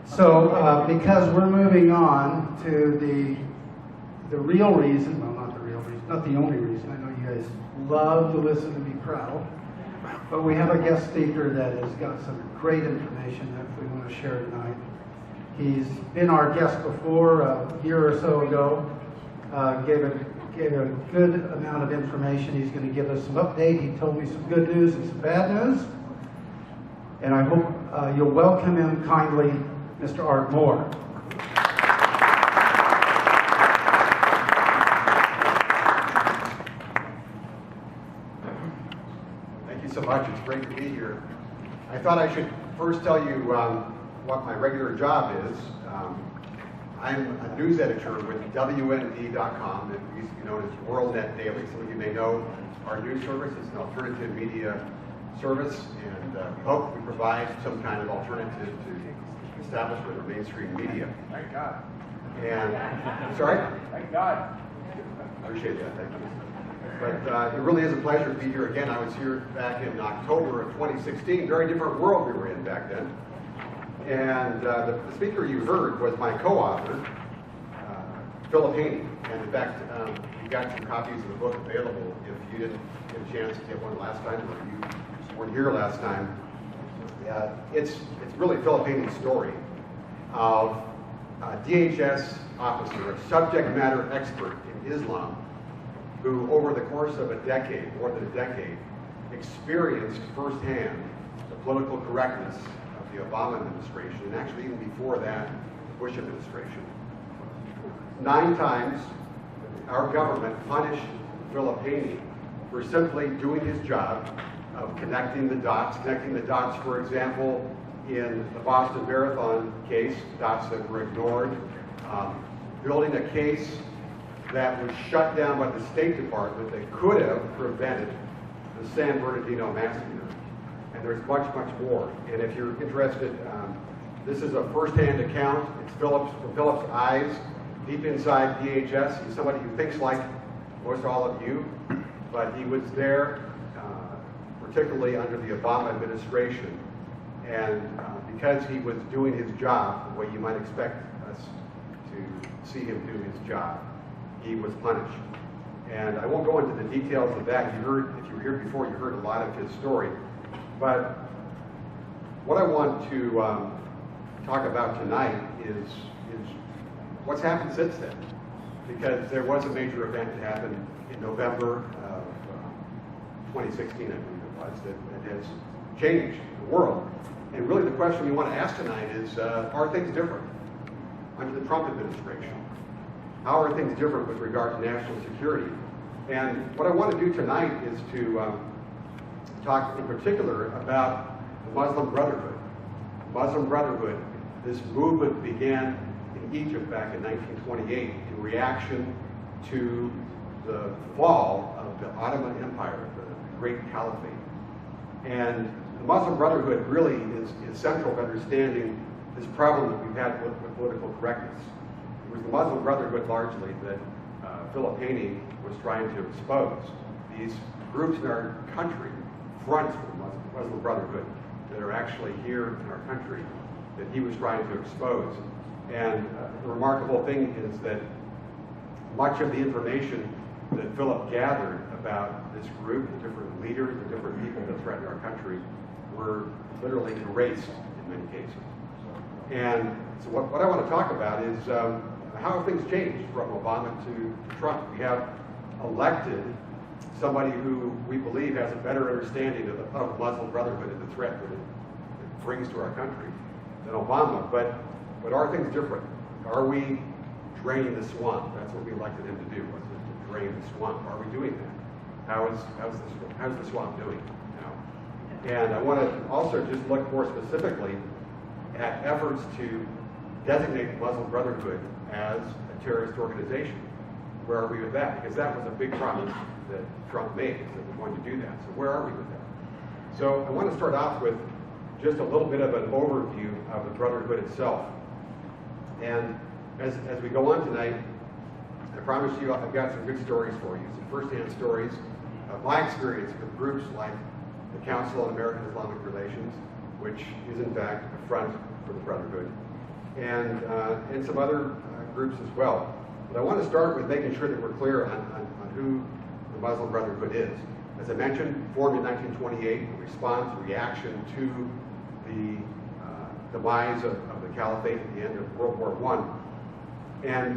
So, because we're moving on to the real reason, well, not the real reason, not the only reason, I know you guys love to listen to me proud, but we have a guest speaker that has got some great information that we want to share tonight. He's been our guest before a year or so ago, gave a good amount of information. He's going to give us some update. He told me some good news and some bad news. And I hope you'll welcome him kindly, Mr. Art Moore. Thank you so much. It's great to be here. I thought I should first tell you what my regular job is. I'm a news editor with WND.com, that used to be known as WorldNet Daily. Some of you may know our news service. It's an alternative media service, and we hope we provide some kind of alternative to establishment or mainstream media. Thank God. And, sorry? Thank God. Appreciate that, thank you. But it really is a pleasure to be here again. I was here back in October of 2016, very different world we were in back then. And the speaker you heard was my co-author, Philip Haney. And in fact, you got some copies of the book available if you didn't get a chance to get one last time, or you weren't here last time. It's really Philip Haney's story of a DHS officer, a subject matter expert in Islam, who over the course of a decade, more than a decade, experienced firsthand the political correctness of the Obama administration, and actually even before that, the Bush administration. 9 times, our government punished Philip Haney for simply doing his job of connecting the dots, for example, in the Boston Marathon case, dots that were ignored, building a case that was shut down by the State Department that could have prevented the San Bernardino massacre. And there's much, much more. And if you're interested, this is a first-hand account. It's from Philip's eyes, deep inside DHS. He's somebody who thinks like most all of you, but he was there, particularly under the Obama administration. And because he was doing his job the way you might expect us to see him do his job, he was punished. And I won't go into the details of that. You heard, if you were here before, you heard a lot of his story. But what I want to talk about tonight is what's happened since then. Because there was a major event that happened in November of 2016, I believe it was, that has changed the world. And really the question we want to ask tonight is, are things different under the Trump administration? How are things different with regard to national security? And what I want to do tonight is to talk in particular about the Muslim Brotherhood. Muslim Brotherhood, this movement began in Egypt back in 1928 in reaction to the fall of the Ottoman Empire, the Great Caliphate. And the Muslim Brotherhood really is central to understanding this problem that we've had with political correctness. It was the Muslim Brotherhood largely that Philip Haney was trying to expose. These groups in our country, fronts for the Muslim Brotherhood, that are actually here in our country, that he was trying to expose. And the remarkable thing is that much of the information that Philip gathered about this group, the different leaders, the different people that threatened our country, were literally erased in many cases. And so what I want to talk about is how have things changed from Obama to Trump. We have elected somebody who we believe has a better understanding of the Muslim Brotherhood and the threat that it brings to our country than Obama. But are things different? Are we draining the swamp? That's what we elected him to do, was to drain the swamp. Are we doing that? How's the swamp doing now? And I want to also just look more specifically at efforts to designate the Muslim Brotherhood as a terrorist organization. Where are we with that? Because that was a big promise that Trump made, is that we're going to do that. So where are we with that? So I want to start off with just a little bit of an overview of the Brotherhood itself. And as we go on tonight, I promise you I've got some good stories for you, some first-hand stories of my experience with groups like the Council on American Islamic Relations, which is in fact a front for the Brotherhood, and some other groups as well. But I want to start with making sure that we're clear on who the Muslim Brotherhood is. As I mentioned, formed in 1928, a response, a reaction to the demise of the caliphate at the end of World War I.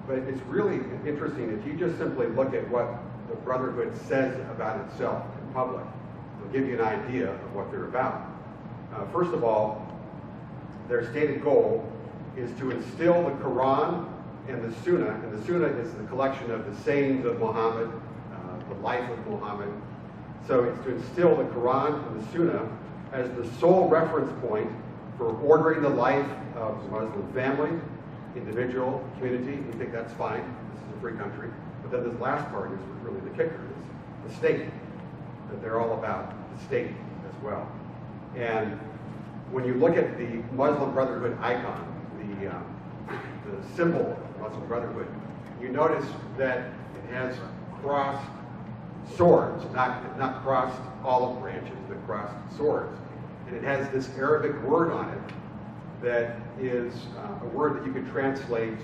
But it's really interesting, if you just simply look at what the Brotherhood says about itself in public, it'll give you an idea of what they're about. First of all, their stated goal is to instill the Quran and the Sunnah, and the Sunnah is the collection of the sayings of Muhammad, the life of Muhammad. So it's to instill the Quran and the Sunnah as the sole reference point for ordering the life of the Muslim family, individual, community. We think that's fine. This is a free country. But then this last part is really the kicker. It's the state that they're all about, the state as well. And when you look at the Muslim Brotherhood icon, the symbol of the Muslim Brotherhood, you notice that it has crossed swords, not crossed olive branches, but crossed swords. And it has this Arabic word on it that is a word that you could translate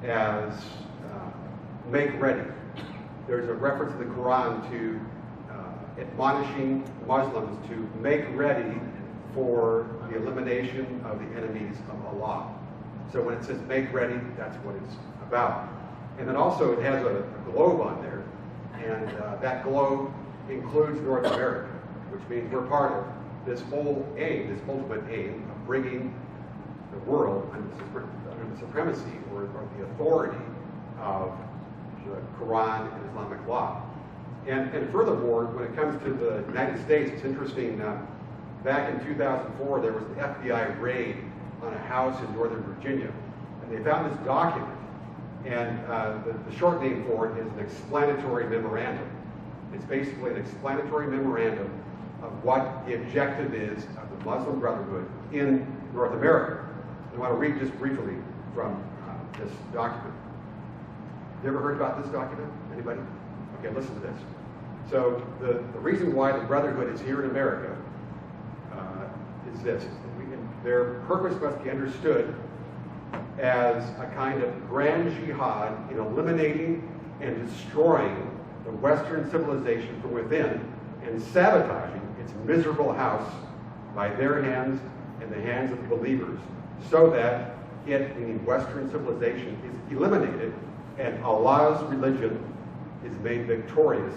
as make ready. There's a reference in the Quran to admonishing Muslims to make ready for the elimination of the enemies of Allah. So when it says make ready, that's what it's about. And then also it has a globe on there, and that globe includes North America, which means we're part of this whole aim, this ultimate aim of bringing the world under the supremacy or the authority of the Quran and Islamic law. And furthermore, when it comes to the United States, it's interesting, back in 2004, there was an FBI raid on a house in Northern Virginia, and they found this document, and the short name for it is an explanatory memorandum. It's basically an explanatory memorandum of what the objective is of the Muslim Brotherhood in North America. I want to read just briefly from this document. You ever heard about this document? Anybody? Okay, listen to this. So the reason why the Brotherhood is here in America is this. Their purpose must be understood as a kind of grand jihad in eliminating and destroying the Western civilization from within and sabotaging its miserable house by their hands and the hands of the believers, so that it, meaning Western civilization, is eliminated and Allah's religion is made victorious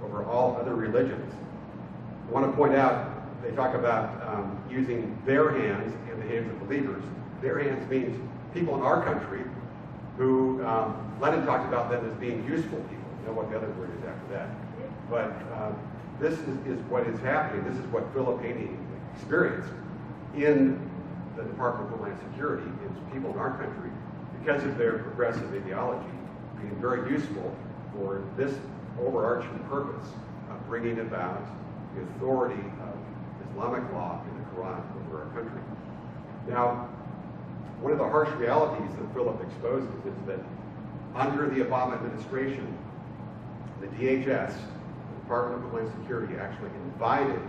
over all other religions. I want to point out, they talk about using their hands and the hands of believers. Their hands means people in our country who, Lenin talked about them as being useful people. You know what the other word is after that. But this is what is happening. This is what Philip Haney experienced in the Department of Homeland Security, is people in our country, because of their progressive ideology, being very useful for this overarching purpose of bringing about the authority of Islamic law in the Quran over our country. Now, one of the harsh realities that Philip exposes is that under the Obama administration, the DHS, the Department of Homeland Security, actually invited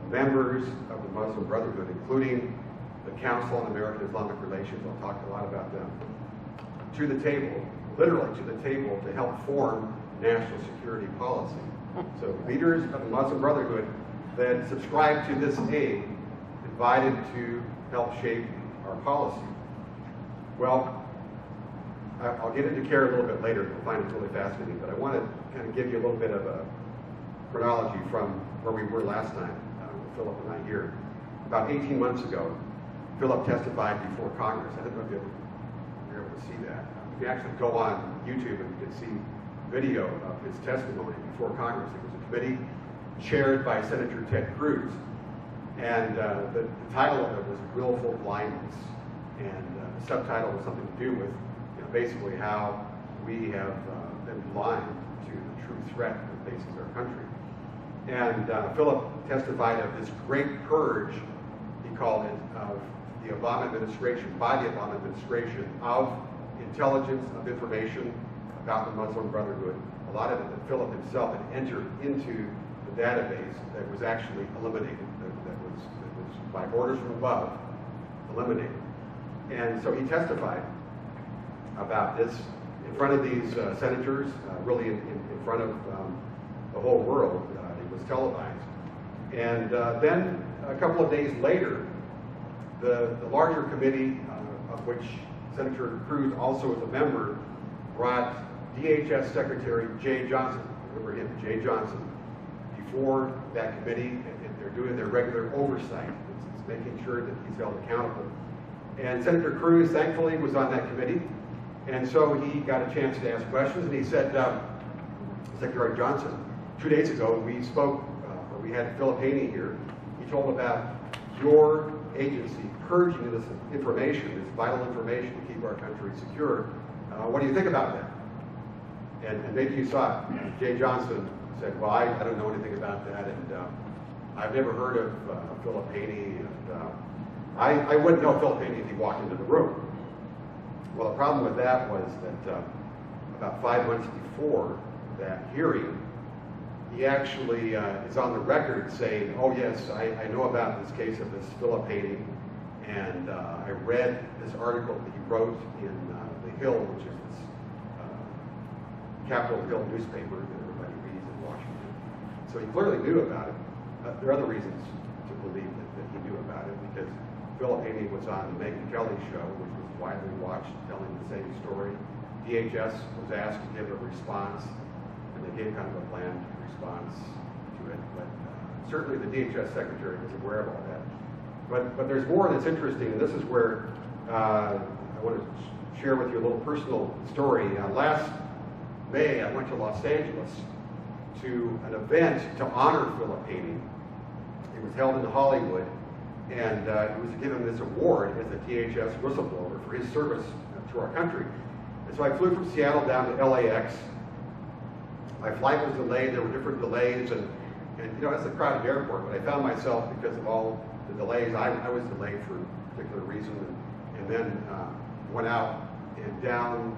members of the Muslim Brotherhood, including the Council on American Islamic Relations, I'll talk a lot about them, to the table, literally to the table, to help form national security policy. So leaders of the Muslim Brotherhood that subscribe to this aim invited to help shape our policy. Well, I'll get into CARE a little bit later. You'll find it really fascinating, but I want to kind of give you a little bit of a chronology from where we were last time, with Philip and I here. About 18 months ago, Philip testified before Congress. I don't know if you're able to see that. You can actually go on YouTube and you can see video of his testimony before Congress. It was a committee chaired by Senator Ted Cruz, and the title of it was Willful Blindness, and the subtitle was something to do with, basically how we have been blind to the true threat that faces our country. And Philip testified of this great purge, he called it, of the Obama administration, by the Obama administration, of intelligence, of information about the Muslim Brotherhood. A lot of it that Philip himself had entered into the database that was actually eliminated, that was by orders from above eliminated. And so he testified about this in front of these senators, really in front of the whole world. It was televised. And then a couple of days later, the larger committee, of which Senator Cruz also is a member, brought DHS Secretary Jay Johnson, remember him, Jay Johnson, before that committee, and they're doing their regular oversight. It's making sure that he's held accountable. And Senator Cruz, thankfully, was on that committee, and so he got a chance to ask questions, and he said, Secretary Johnson, 2 days ago, we spoke, or we had Philip Haney here. He told about your agency purging this information, this vital information to keep our country secure. What do you think about that? And maybe you saw it. Jay Johnson said, well, I don't know anything about that, and I've never heard of Philip Haney, and I wouldn't know Philip Haney if he walked into the room. Well, the problem with that was that about 5 months before that hearing, he actually is on the record saying, oh yes, I know about this case of this Philip Haney, and I read this article that he wrote in The Hill, which is this Capitol Hill newspaper that everybody reads in Washington. So he clearly knew about it. There are other reasons to believe that he knew about it, because Philip Haney was on the Megyn Kelly show, which was widely watched, telling the same story. DHS was asked to give a response, and they gave kind of a bland response to it. But certainly the DHS secretary was aware of all that. But there's more that's interesting, and this is where I want to share with you a little personal story. Last May, I went to Los Angeles to an event to honor Philip Haney. It was held in Hollywood, and he was given this award as a DHS whistleblower for his service to our country. And so I flew from Seattle down to LAX. My flight was delayed. There were different delays, and you know, it's a crowded airport, but I found myself, because of all the delays, I was delayed for a particular reason, and then went out and down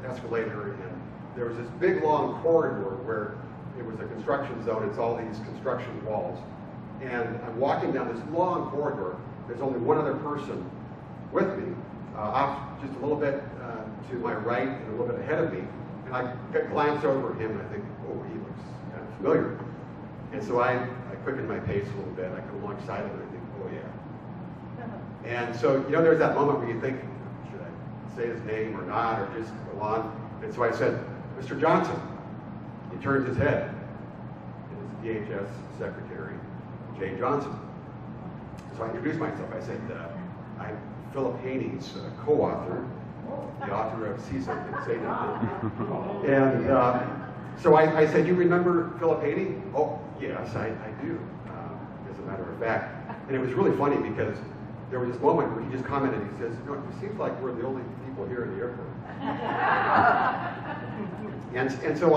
the escalator, and there was this big long corridor where it was a construction zone. It's all these construction walls, and I'm walking down this long corridor. There's only one other person with me, off just a little bit to my right and a little bit ahead of me, and I glance over at him and I think, oh, he looks kind of familiar. And so I quickened my pace a little bit. I come alongside him and I think, oh yeah. And so, you know, there's that moment where you think, should I say his name or not, or just go on? And so I said, Mr. Johnson. He turns his head. It is DHS Secretary Jay Johnson. So I introduced myself. I said, I'm Philip Haney's co-author, the author of See Something, Say Nothing. And so I said, you remember Philip Haney? Oh, yes, I do, as a matter of fact. And it was really funny because there was this moment where he just commented, he says, you know, it seems like we're the only people here in the airport. And so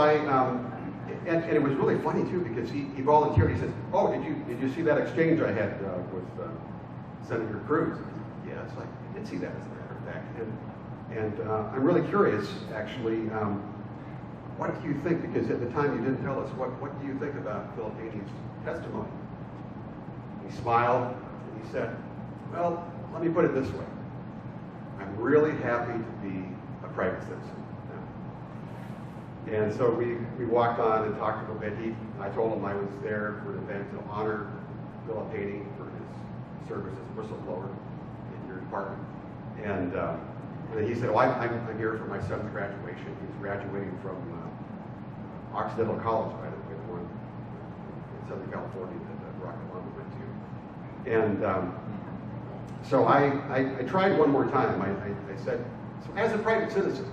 and it was really funny too, because he volunteered. He says, oh, did you see that exchange I had with Senator Cruz? Yes, I did see that, as a matter of fact. And I'm really curious, actually, what do you think? Because at the time you didn't tell us. What do you think about Philip Haney's testimony? He smiled and he said, well, let me put it this way. I'm really happy to be a private citizen. And so we walked on and talked a little bit. I told him I was there for an event to honor Philip Haney for his service as a whistleblower in your department. And then he said, oh, I'm here for my son's graduation. He's graduating from Occidental College, by the way, the one in Southern California that Barack Obama went to. And so I tried one more time. I said, so as a private citizen,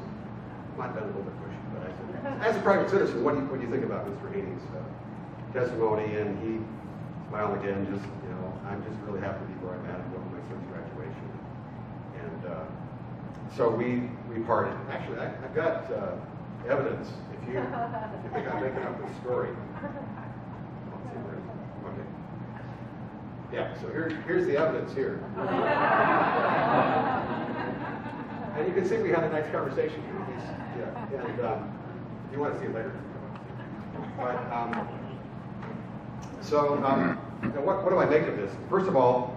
might have been a little bit pushy, but I said, as a private citizen, what do you think about Mr. Haney's testimony? And he smiled again, just, you know, I'm just really happy to be where I'm at and going to my son's graduation. And so we parted. Actually, I've got evidence. If you think I'm making up this story. Okay. Yeah, so here's the evidence here. And you can see we had a nice conversation here. Yeah. And if you want to see it later. But what do I make of this? First of all,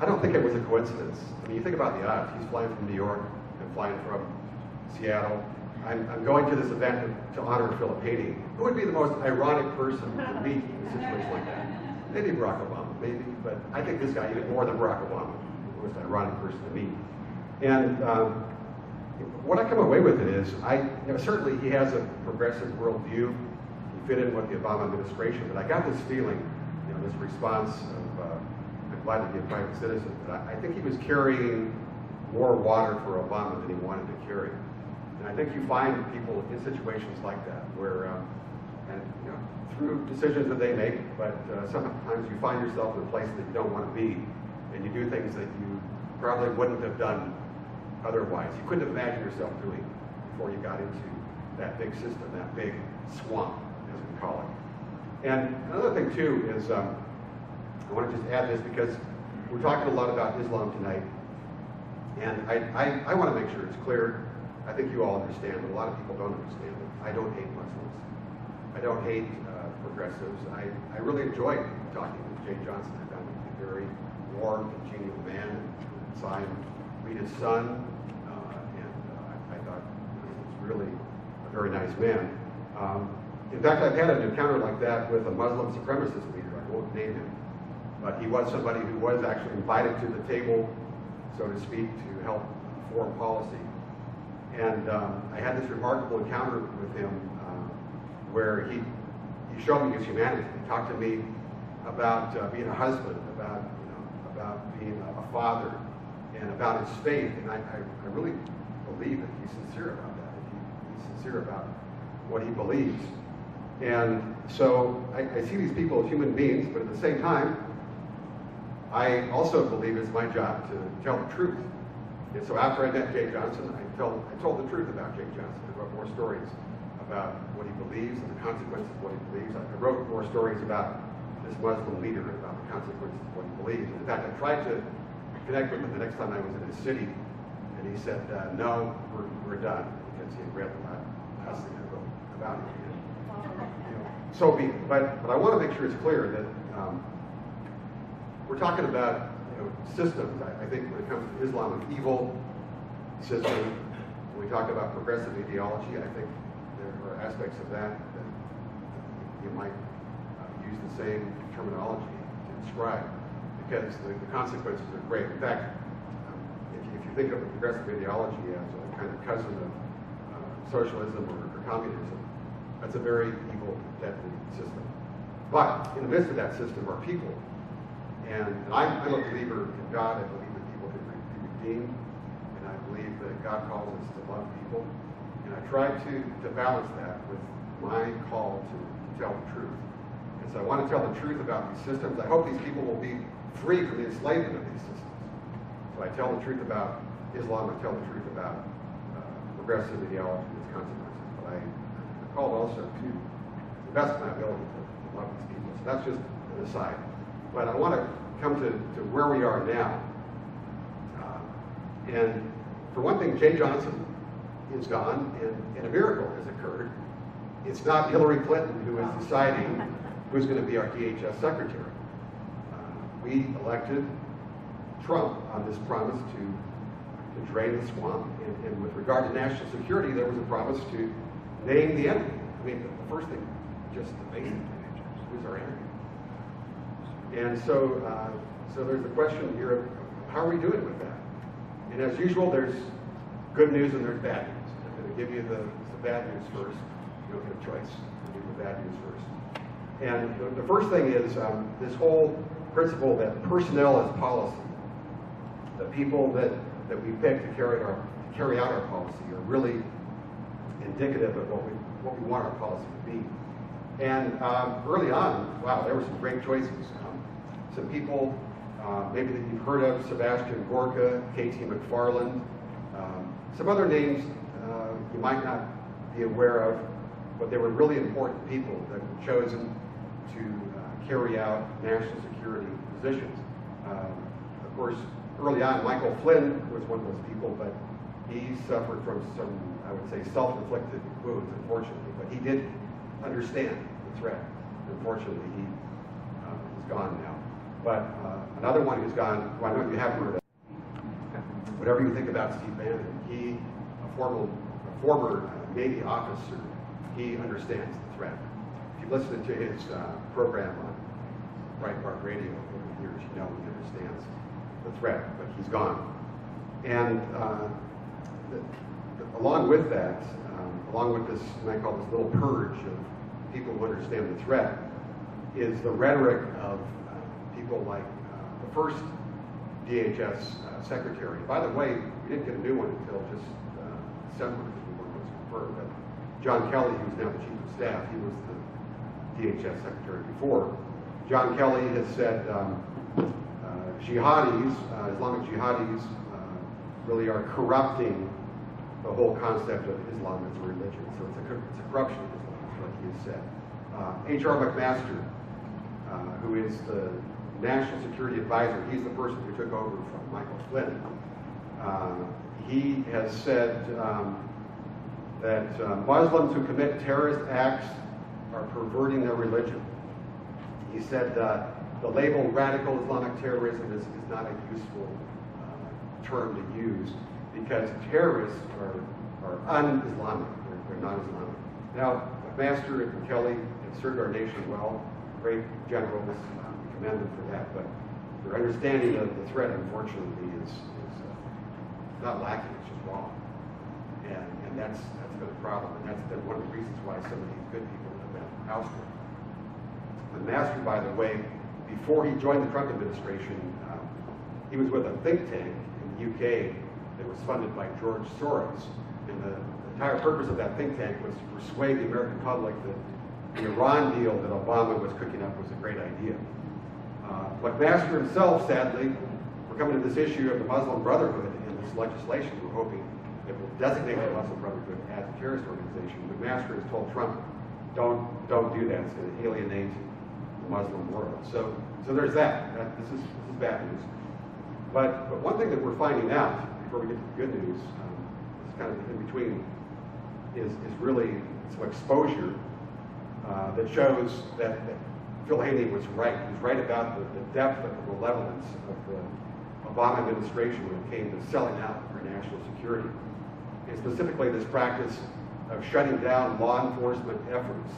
I don't think it was a coincidence. I mean, you think about the odds. He's flying from New York and flying from Seattle. I'm going to this event to honor Filippini. Who would be the most ironic person to meet in a situation like that? Maybe Barack Obama, maybe, but I think this guy, even more than Barack Obama, the most ironic person to meet. And what I come away with it is, certainly he has a progressive worldview. He fit in with the Obama administration, but I got this feeling, this response of, I'm glad to be a private citizen, but I think he was carrying more water for Obama than he wanted to carry. And I think you find people in situations like that where, through decisions that they make, but sometimes you find yourself in a place that you don't want to be, and you do things that you probably wouldn't have done otherwise. You couldn't have imagined yourself doing before you got into that big system, that big swamp, as we call it. And another thing too is, I want to just add this because we're talking a lot about Islam tonight, and I want to make sure it's clear. I think you all understand, but a lot of people don't understand it. I don't hate Muslims. I don't hate progressives. I really enjoyed talking with Jay Johnson. I found him to be a very warm, congenial man. And saw him meet his son, and I thought he was really a very nice man. In fact, I've had an encounter like that with a Muslim supremacist leader. I won't name him, but he was somebody who was actually invited to the table, so to speak, to help foreign policy. And I had this remarkable encounter with him where he showed me his humanity. He talked to me about being a husband, about being a father, and about his faith. And I really believe that he's sincere about that. He's sincere about what he believes. And so I see these people as human beings, but at the same time, I also believe it's my job to tell the truth. And so after I met Jay Johnson, I told the truth about Jay Johnson. I wrote more stories about what he believes and the consequences of what he believes. I wrote more stories about this Muslim leader and about the consequences of what he believes. And in fact, I tried to connect with him the next time I was in his city, and he said, no, we're done, because he had read the last thing I wrote about him. So be it. But I want to make sure it's clear that we're talking about systems. I think when it comes to Islam, an evil system. When we talk about progressive ideology, I think there are aspects of that you might use the same terminology to describe, because the consequences are great. In fact, if you think of a progressive ideology as a kind of cousin of socialism or communism, that's a very evil, deadly system. But in the midst of that system are people. And I'm a believer in God. I believe that people can be redeemed. And I believe that God calls us to love people. And I try to balance that with my call to tell the truth. And so I want to tell the truth about these systems. I hope these people will be free from the enslavement of these systems. So I tell the truth about Islam. I tell the truth about progressive ideology and its consequences. But I'm called also to the best of my ability to love these people. So that's just an aside. But I want to come to where we are now. And for one thing, Jay Johnson is gone, and a miracle has occurred. It's not Hillary Clinton who is deciding who's going to be our DHS secretary. We elected Trump on this promise to drain the swamp. And with regard to national security, there was a promise to name the enemy. I mean, the first thing, just the basic thing, who's our enemy? And so there's the question here of how are we doing with that? And as usual, there's good news and there's bad news. I'm going to give you the bad news first. You don't get a choice. I'll give you the bad news first. And the first thing is this whole principle that personnel is policy. The people that we pick to carry out our policy are really indicative of what we want our policy to be. And early on, wow, there were some great choices. Some people, maybe that you've heard of, Sebastian Gorka, K.T. McFarland, some other names you might not be aware of, but they were really important people that were chosen to carry out national security positions. Of course, early on, Michael Flynn was one of those people, but he suffered from some, I would say, self-inflicted wounds, unfortunately, but he did understand the threat. Unfortunately, he is gone now. But another one who's gone, who I know you haven't heard of, whatever you think about Steve Bannon, he, a former Navy officer, he understands the threat. If you listen to his program on Breitbart Radio over the years, you know he understands the threat, but he's gone. And along with that, along with this, you might call this little purge of people who understand the threat, is the rhetoric of people like the first DHS secretary. By the way, we didn't get a new one until just December, because the one was confirmed. But John Kelly, who's now the chief of staff, he was the DHS secretary before. John Kelly has said jihadis, Islamic jihadis, really are corrupting the whole concept of Islam as a religion. So it's a corruption of Islam, is what he has said. H.R. McMaster, who is the National Security Advisor, he's the person who took over from Michael Flynn. He has said that Muslims who commit terrorist acts are perverting their religion. He said the label radical Islamic terrorism is not a useful term to use because terrorists are un-Islamic, they're non-Islamic. Now, McMaster and Kelly have served our nation well, great generals, we commend them for that, but their understanding of the threat, unfortunately, is not lacking, it's just wrong. And that's been a problem, and that's been one of the reasons why some of these good people have been ousted. McMaster, by the way, before he joined the Trump administration, he was with a think tank in the UK that was funded by George Soros. And the entire purpose of that think tank was to persuade the American public that the Iran deal that Obama was cooking up was a great idea. McMaster himself, sadly, we're coming to this issue of the Muslim Brotherhood in this legislation. We're hoping it will designate the Muslim Brotherhood as a terrorist organization. McMaster has told Trump, don't do that. It's going to alienate the Muslim world. So there's that. This is bad news. But one thing that we're finding out before we get to the good news, it's kind of in between, is really some exposure that shows that Phil Haney was right. He was right about the depth of the malevolence of the Obama administration when it came to selling out our national security. And specifically this practice of shutting down law enforcement efforts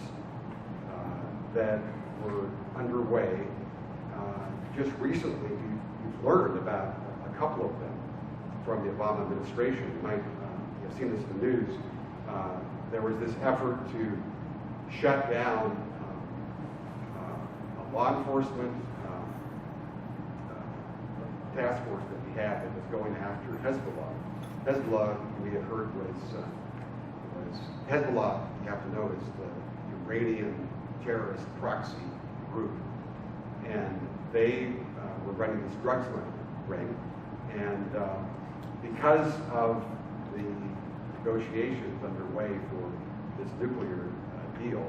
that were underway. Just recently, we've learned about a couple of them from the Obama administration. You might have seen this in the news. There was this effort to shut down a law enforcement task force that we had that was going after Hezbollah. Hezbollah, we had heard, was Hezbollah, you have to know, is the Iranian terrorist proxy group. And they were running this drug smuggling ring. And because of the negotiations underway for this nuclear deal,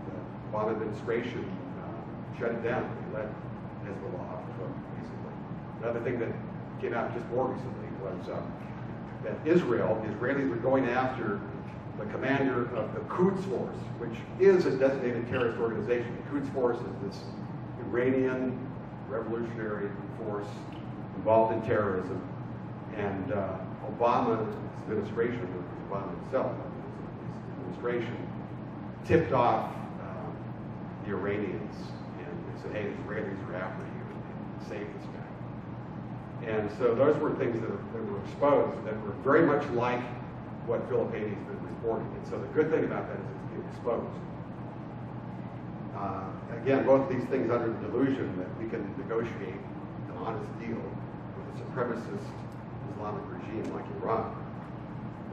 the Obama administration shut it down. They let Hezbollah off the hook, basically. Another thing that came out just more recently was that the Israelis were going after the commander of the Quds Force, which is a designated terrorist organization. The Quds Force is this Iranian revolutionary force involved in terrorism. And Obama's administration, Obama himself, his administration, tipped off the Iranians and said, hey, the Israelis are after you, and save this guy. And so those were things that were exposed that were very much like what Philip Haney's been reporting. And so the good thing about that is it's being exposed. Again, both these things under the delusion that we can negotiate an honest deal with a supremacist Islamic regime like Iran.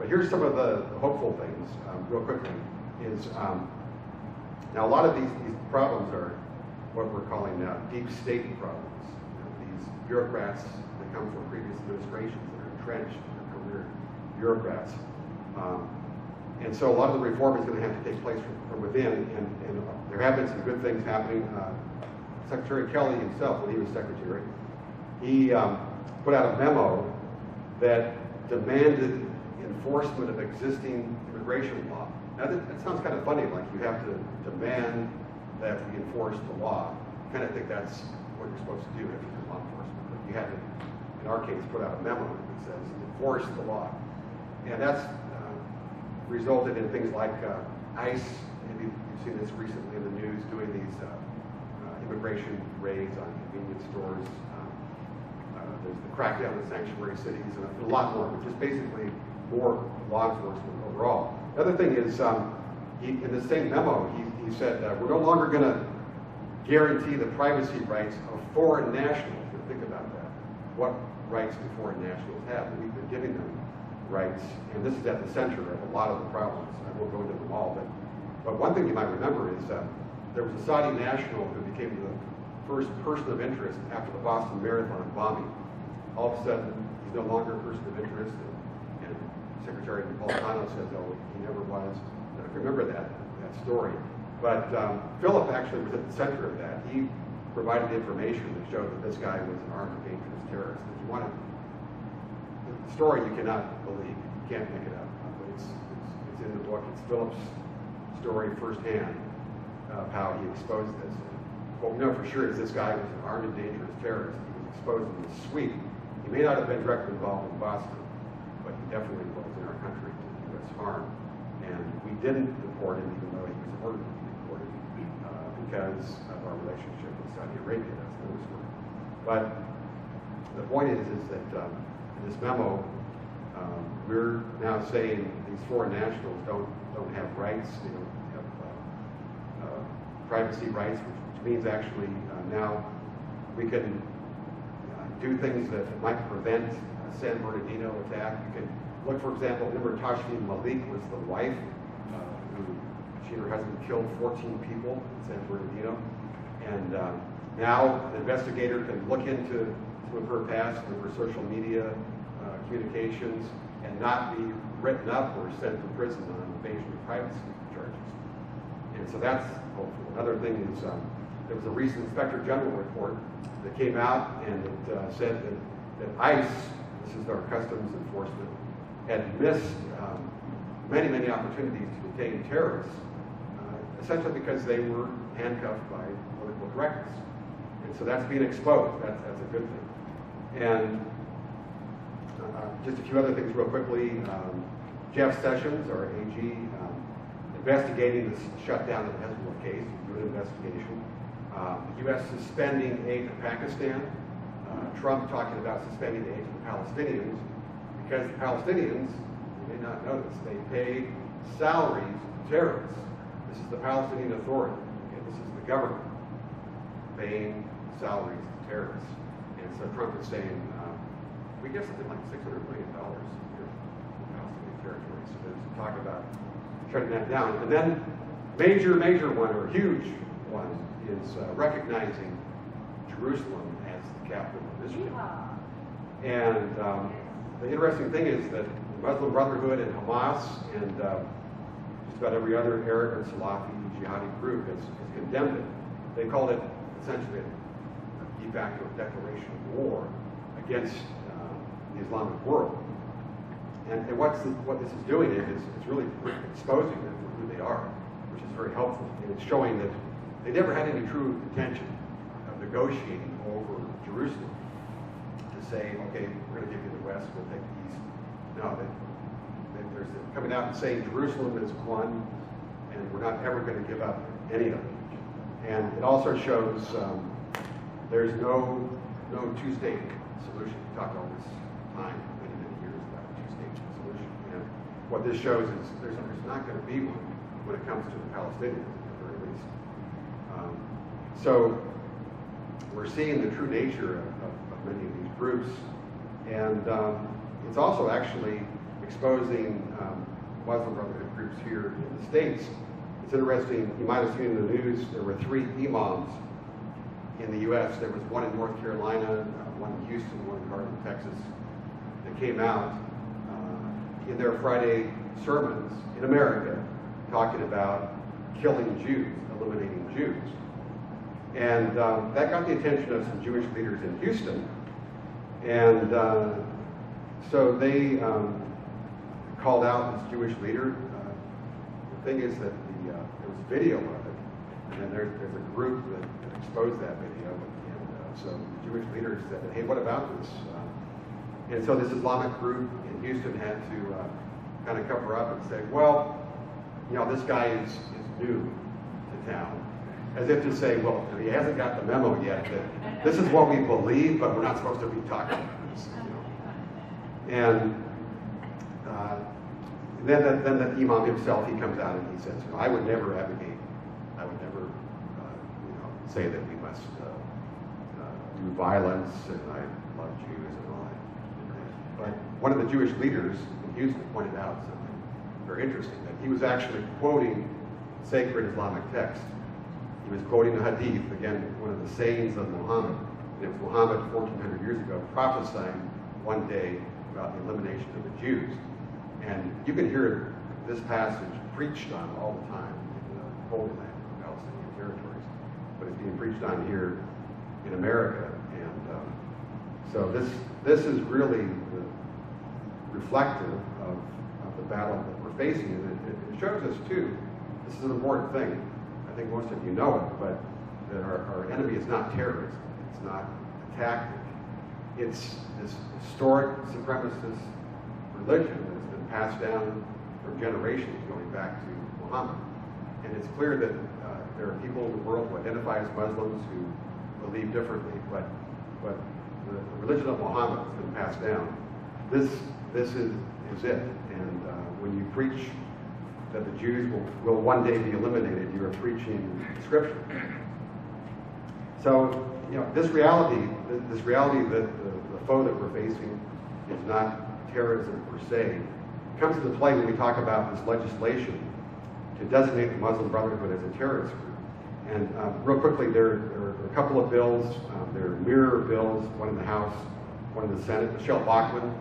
But here's some of the hopeful things, real quickly, is now a lot of these problems are what we're calling now deep state problems. These bureaucrats that come from previous administrations that are entrenched, they're career bureaucrats. And so a lot of the reform is going to have to take place from within, and there have been some good things happening. Secretary Kelly himself, when he was secretary, he put out a memo that demanded enforcement of existing immigration law. Now that sounds kind of funny, like you have to demand that we enforce the law. kind of think that's what you're supposed to do if you're law enforcement. But you had to, in our case, put out a memo that says enforce the law. And that's resulted in things like ICE, maybe you've seen this recently in the news, doing these immigration raids on convenience stores. There's the crackdown in sanctuary cities and a lot more, but just basically more law enforcement overall. The other thing is, in the same memo, he said, we're no longer going to guarantee the privacy rights of foreign nationals. Now, think about that. What rights do foreign nationals have? We've been giving them rights, and this is at the center of a lot of the problems. I won't go into them all, but one thing you might remember is there was a Saudi national who became the first person of interest after the Boston Marathon bombing. All of a sudden, he's no longer a person of interest, and Secretary Napolitano says, oh, he never was. And I remember that story. But Philip actually was at the center of that. He provided the information that showed that this guy was an armed, dangerous terrorist. If you want to, the story you cannot believe. You can't make it up. But it's in the book. It's Philip's story firsthand of how he exposed this. And what we know for sure is this guy was an armed and dangerous terrorist. He was exposed in the suite. He may not have been directly involved in Boston, but he definitely was in our country to do us harm. And we didn't deport him, even though he was ordered to be deported, because of our relationship with Saudi Arabia. That's another story. But the point is that in this memo, we're now saying these foreign nationals don't have rights. They don't have privacy rights, which means actually now we can do things that might prevent a San Bernardino attack. You can look, for example, remember Tashfeen Malik was the wife who, she and her husband killed 14 people in San Bernardino. And now an investigator can look into some of her past, some of her social media communications, and not be written up or sent to prison on invasion of privacy charges. And so that's hopeful. Another thing is there was a recent Inspector General report that came out, and it said that ICE, this is our customs enforcement, had missed many opportunities to detain terrorists, essentially because they were handcuffed by political correctness. And so that's being exposed. That's a good thing. And just a few other things real quickly. Jeff Sessions, our AG, investigating this shutdown of the Hezbollah case, doing an investigation. The U.S. suspending aid to Pakistan. Trump talking about suspending aid to the Palestinians because the Palestinians, you may not know this, they pay salaries to terrorists. This is the Palestinian Authority. Okay? This is the government paying salaries to terrorists. And so Trump is saying, we get something like $600 million a year from Palestinian territory. So there's talk about shutting that down. And then major one, or huge one, is recognizing Jerusalem as the capital of Israel. And the interesting thing is that the Muslim Brotherhood and Hamas and just about every other Arab and Salafi jihadi group has condemned it. They called it essentially a de facto declaration of war against the Islamic world. And what this is doing is it's really exposing them for who they are, which is very helpful. And it's showing that they never had any true intention of negotiating over Jerusalem to say, okay, we're going to give you the West, we'll take the East. No, they're coming out and saying Jerusalem is one, and we're not ever going to give up any of it. And it also shows there's no two-state solution. We talked all this time, many years about a two-state solution. And what this shows is there's not going to be one when it comes to the Palestinians, at the very least. So we're seeing the true nature of many of these groups, and it's also actually exposing Muslim Brotherhood groups here in the States. It's interesting, you might have seen in the news, there were 3 imams in the U.S. There was one in North Carolina, one in Houston, one in Garland, Texas, that came out in their Friday sermons in America talking about killing Jews, eliminating Jews. And that got the attention of some Jewish leaders in Houston. And so they called out this Jewish leader. The thing is that there was video of it, And then there's a group that exposed that video, and so Jewish leaders said, hey, what about this? And so this Islamic group in Houston had to kind of cover up and say, well, you know, this guy is new to town. As if to say, well, he hasn't got the memo yet that this is what we believe, but we're not supposed to be talking about this. You know? And then the imam himself, he comes out and he says, you know, I would never advocate, I would never, you know, say that we must do violence, and I love Jews and all that. But one of the Jewish leaders in Houston pointed out something very interesting, that he was actually quoting sacred Islamic text. He was quoting the hadith, again, one of the sayings of Muhammad. And it was Muhammad 1,400 years ago prophesying one day about the elimination of the Jews. And you can hear this passage preached on all the time in the Holy Land, the Palestinian territories. But it's being preached on here in America. And so this is really reflective of the battle that we're facing. And it shows us, too, this is an important thing. I think most of you know it, but that our enemy is not terrorism. It's not a tactic. It's this historic supremacist religion that's been passed down from generations going back to Muhammad. And it's clear that there are people in the world who identify as Muslims who believe differently, but the religion of Muhammad has been passed down. This is it. And when you preach that the Jews will one day be eliminated, you are preaching Scripture. So, you know, this reality that the foe that we're facing is not terrorism per se, comes into play when we talk about this legislation to designate the Muslim Brotherhood as a terrorist group. And real quickly, there are a couple of bills. There are mirror bills, one in the House, one in the Senate. Michelle Bachmann,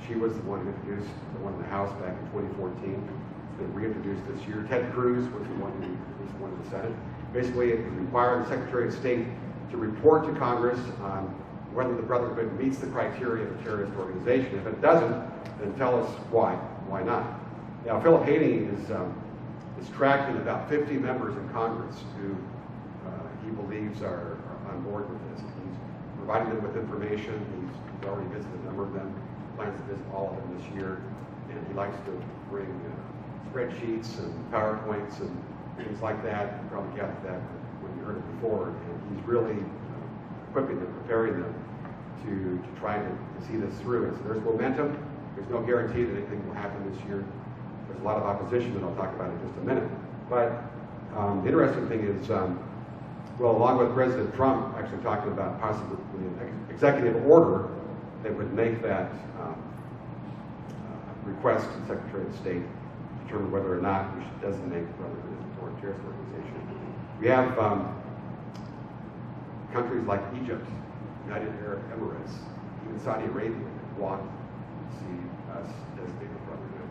she was the one who introduced the one in the House back in 2014. It's been reintroduced this year. Ted Cruz was the one who introduced one in the Senate. Basically, it required the Secretary of State to report to Congress on whether the Brotherhood meets the criteria of a terrorist organization. If it doesn't, then tell us why. Why not? Now, Philip Haney is tracking about 50 members in Congress who he believes are on board with this. He's providing them with information. He's already visited a number of them, plans to visit all of them this year, and he likes to bring spreadsheets and PowerPoints and things like that. You probably gathered that when you heard it before, and he's really equipping them, preparing them to try to see this through. And so there's momentum. There's no guarantee that anything will happen this year. There's a lot of opposition that I'll talk about in just a minute. But the interesting thing is, well, along with President Trump actually talking about possibly an executive order that would make that request to the Secretary of State to determine whether or not we should designate the Brotherhood as a foreign terrorist organization. We have countries like Egypt, United Arab Emirates, even Saudi Arabia that want to see us designate the Brotherhood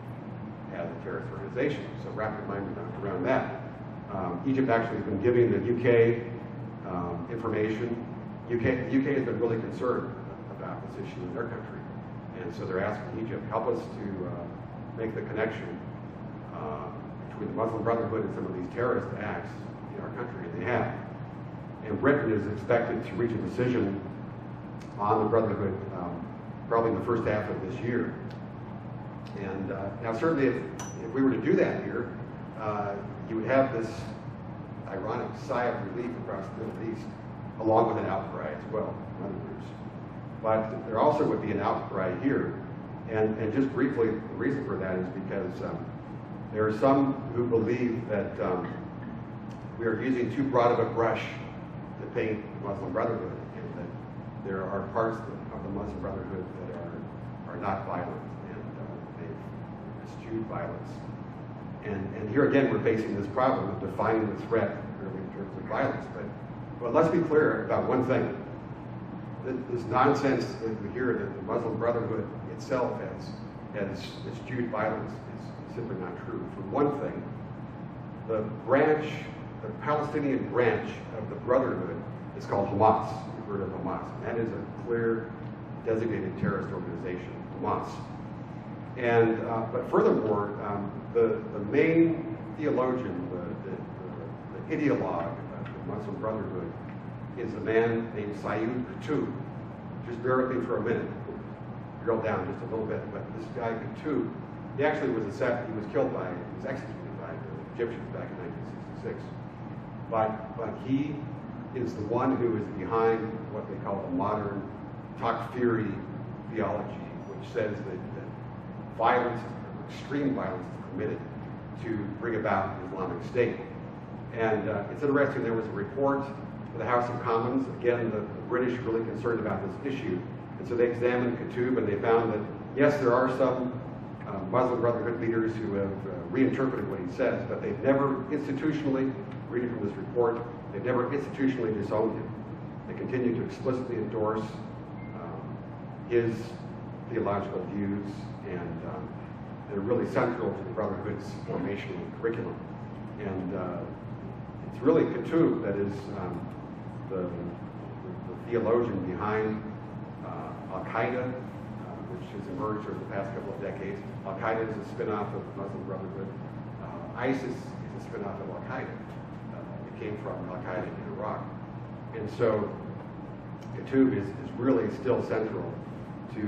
as a terrorist organization. So wrap your mind around that. Egypt actually has been giving the UK information. UK has been really concerned about this issue in their country. And so they're asking Egypt, help us to make the connection between the Muslim Brotherhood and some of these terrorist acts in our country, and they have. And Britain is expected to reach a decision on the Brotherhood probably in the first half of this year. And now certainly if we were to do that here, you would have this ironic sigh of relief across the Middle East, along with an outcry as well in other groups. But there also would be an outcry here. And just briefly, the reason for that is because there are some who believe that we are using too broad of a brush to paint the Muslim Brotherhood, and that there are parts of the Muslim Brotherhood that are not violent, and they've eschewed violence. And here again, we're facing this problem of defining the threat really in terms of violence. But let's be clear about one thing. This nonsense that we hear that the Muslim Brotherhood itself has eschewed violence is simply not true. For one thing, the Palestinian branch of the Brotherhood is called Hamas. You've heard of Hamas. And that is a clear designated terrorist organization, Hamas. And but furthermore, the main theologian, the ideologue of the Muslim Brotherhood is a man named Sayyid Qutb. Just bear with me for a minute. Drill down just a little bit. But this guy Qutb, he actually was he was killed by, he was executed by the Egyptians back in 1966. But he is the one who is behind what they call the modern Takfiri theology, which says that violence, extreme violence, is permitted to bring about an Islamic State. And it's interesting, there was a report to the House of Commons. Again, the British were really concerned about this issue. And so they examined Qutb and they found that, yes, there are some Muslim Brotherhood leaders who have reinterpreted what he says, but they've never institutionally, reading from this report, they've never institutionally disowned him. They continue to explicitly endorse his theological views, and they're really central to the Brotherhood's formational curriculum. And it's really Qutb that is the theologian behind Al-Qaeda, which has emerged over the past couple of decades. Al-Qaeda is a spin-off of the Muslim Brotherhood. ISIS is a spin-off of Al-Qaeda. It came from Al-Qaeda in Iraq. And so Qutb is really still central to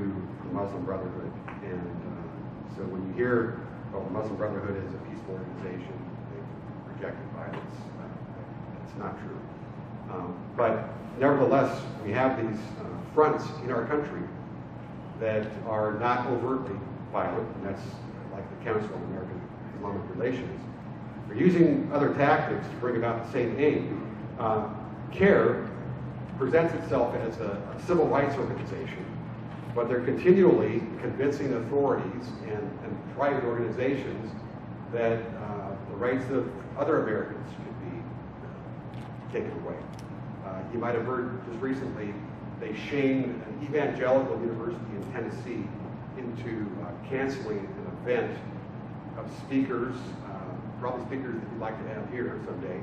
the Muslim Brotherhood. And so when you hear, well, the Muslim Brotherhood is a peaceful organization, they've rejected violence, that's not true. But nevertheless, we have these fronts in our country that are not overtly violent, and that's like the Council on American Islamic Relations. They're using other tactics to bring about the same aim. CARE presents itself as a civil rights organization, but they're continually convincing authorities and private organizations that the rights of other Americans should be taken away. You might have heard just recently, they shamed an evangelical university in Tennessee into canceling an event of speakers, probably speakers that you'd like to have here someday,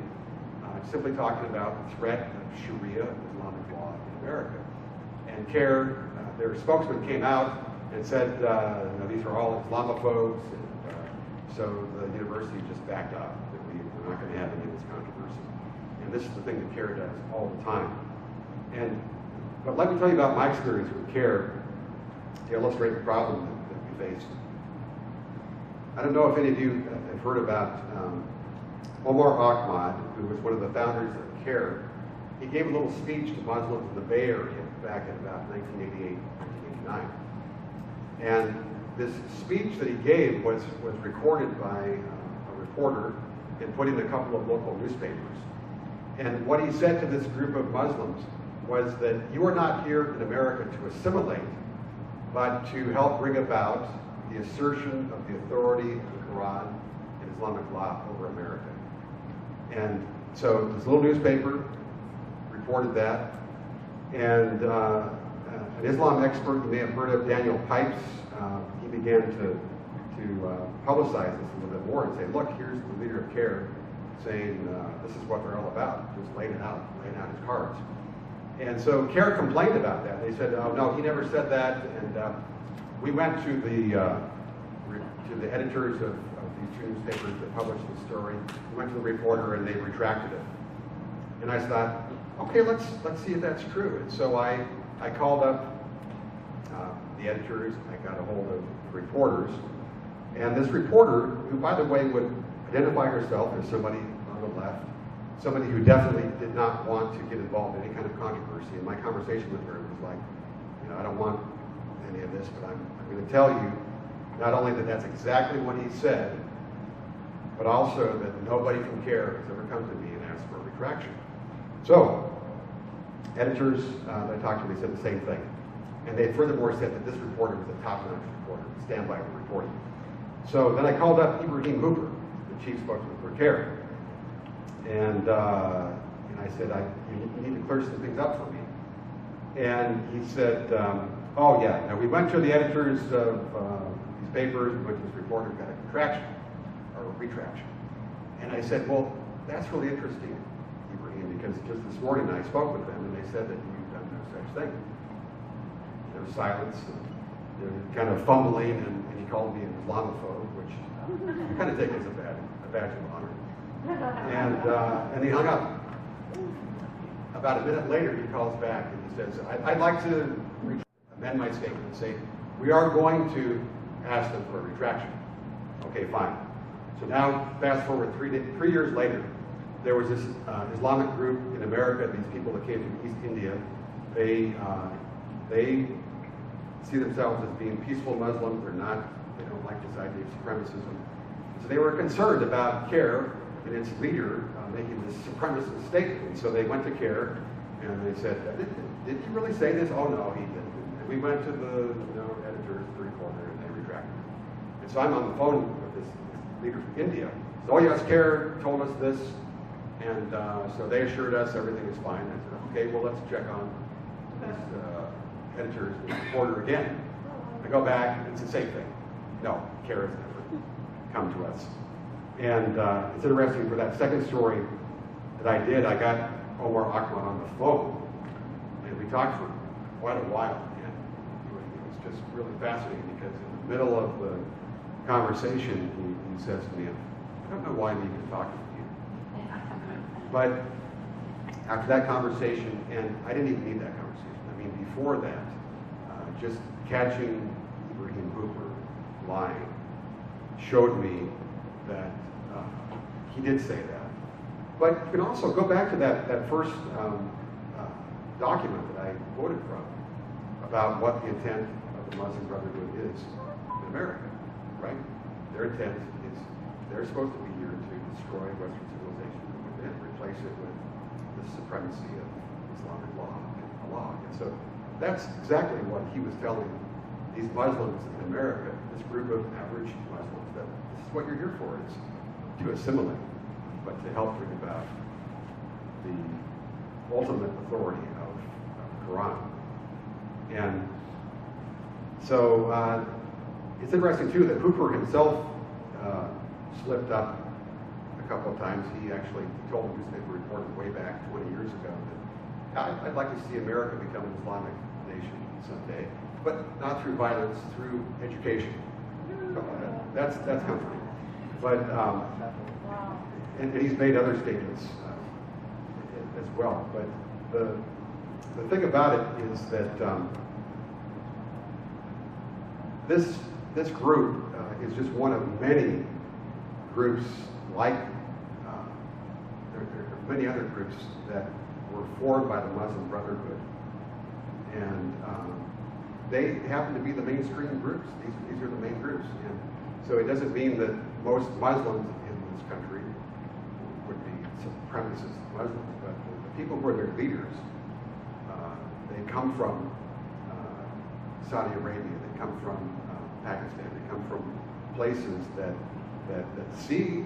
simply talking about the threat of Sharia, Islamic law in America. And CARE, their spokesman came out and said, these are all Islamophobes, and so the university just backed up, that we're not going to have any of this controversy. And this is the thing that CARE does all the time. But let me tell you about my experience with CARE to illustrate the problem that we face. I don't know if any of you have heard about Omar Ahmad, who was one of the founders of CARE. He gave a little speech to Muslims in the Bay Area back in about 1988, 1989. And this speech that he gave was recorded by a reporter and put in a couple of local newspapers. And what he said to this group of Muslims was that you are not here in America to assimilate, but to help bring about the assertion of the authority of the Quran and Islamic law over America. And so this little newspaper reported that, and an Islam expert you may have heard of, Daniel Pipes, he began to publicize this a little bit more and say, look, here's the leader of CARE saying this is what they're all about, just laying out his cards. And so CARE complained about that. They said, oh no, he never said that. And we went to the editors of these two newspapers that published the story. We went to the reporter and they retracted it. And I thought, okay, let's see if that's true. And so I called up the editors, I got a hold of the reporters. And this reporter, who by the way would identify herself as somebody on the left, somebody who definitely did not want to get involved in any kind of controversy. And my conversation with her was like, I don't want any of this, but I'm going to tell you not only that that's exactly what he said, but also that nobody from CARE has ever come to me and asked for a retraction. So, editors that I talked to, they said the same thing. And they furthermore said that this reporter was a top-notch reporter, standby reporting. So then I called up Ibrahim Hooper, the chief spokesman for CARE. And I said, you need to clear some things up for me. And he said, oh yeah, now we went to the editors of these papers, we went to this reporter, got a retraction. And I said, well, that's really interesting, Ibrahim, because just this morning I spoke with them and they said that you've done no such thing. There was silence, and kind of fumbling, and he called me an Islamophobe, which I kind of take as a badge of honor. And he hung up. About a minute later, he calls back and he says, I'd like to amend my statement and say, we are going to ask them for a retraction. Okay, fine. So now, fast forward 3 years later, there was this Islamic group in America, these people that came from East India. They see themselves as being peaceful Muslims. They don't like this idea of supremacism. So they were concerned about CARE and its leader making this supremacist statement. And so they went to CARE and they said, did he really say this? Oh no, he didn't. And we went to the editors, the reporter, and they retracted. And so I'm on the phone with this leader from India. So, oh yes, CARE told us this. And so they assured us everything is fine. I said, okay, well, let's check on this editors and reporter again. I go back, and it's the same thing. No, CARE has never come to us. And it's interesting, for that second story that I did, I got Omar Akhman on the phone, and we talked for quite a while. And it was just really fascinating because in the middle of the conversation, he says to me, I don't know why I'm even talking to you. But after that conversation, and I didn't even need that conversation. I mean, before that, just catching Ibrahim Hooper lying showed me that he did say that. But you can also go back to that first document that I quoted from about what the intent of the Muslim Brotherhood is in America, right? Their intent is they're supposed to be here to destroy Western civilization from within, replace it with the supremacy of Islamic law and Allah. And so that's exactly what he was telling these Muslims in America, this group of average Muslims, that this is what you're here for, is to assimilate, but to help bring about the ultimate authority of the Quran. And so it's interesting too that Hooper himself slipped up a couple of times. He actually told a newspaper reporter way back 20 years ago that I'd like to see America become an Islamic nation someday, but not through violence, through education. That's comforting. But and he's made other statements as well. But the thing about it is that this group is just one of many groups like there are many other groups that were formed by the Muslim Brotherhood, and they happen to be the mainstream groups. These are the main groups, and so it doesn't mean that most Muslims in this country would be supremacist Muslims, but the people who are their leaders, they come from Saudi Arabia, they come from Pakistan, they come from places that see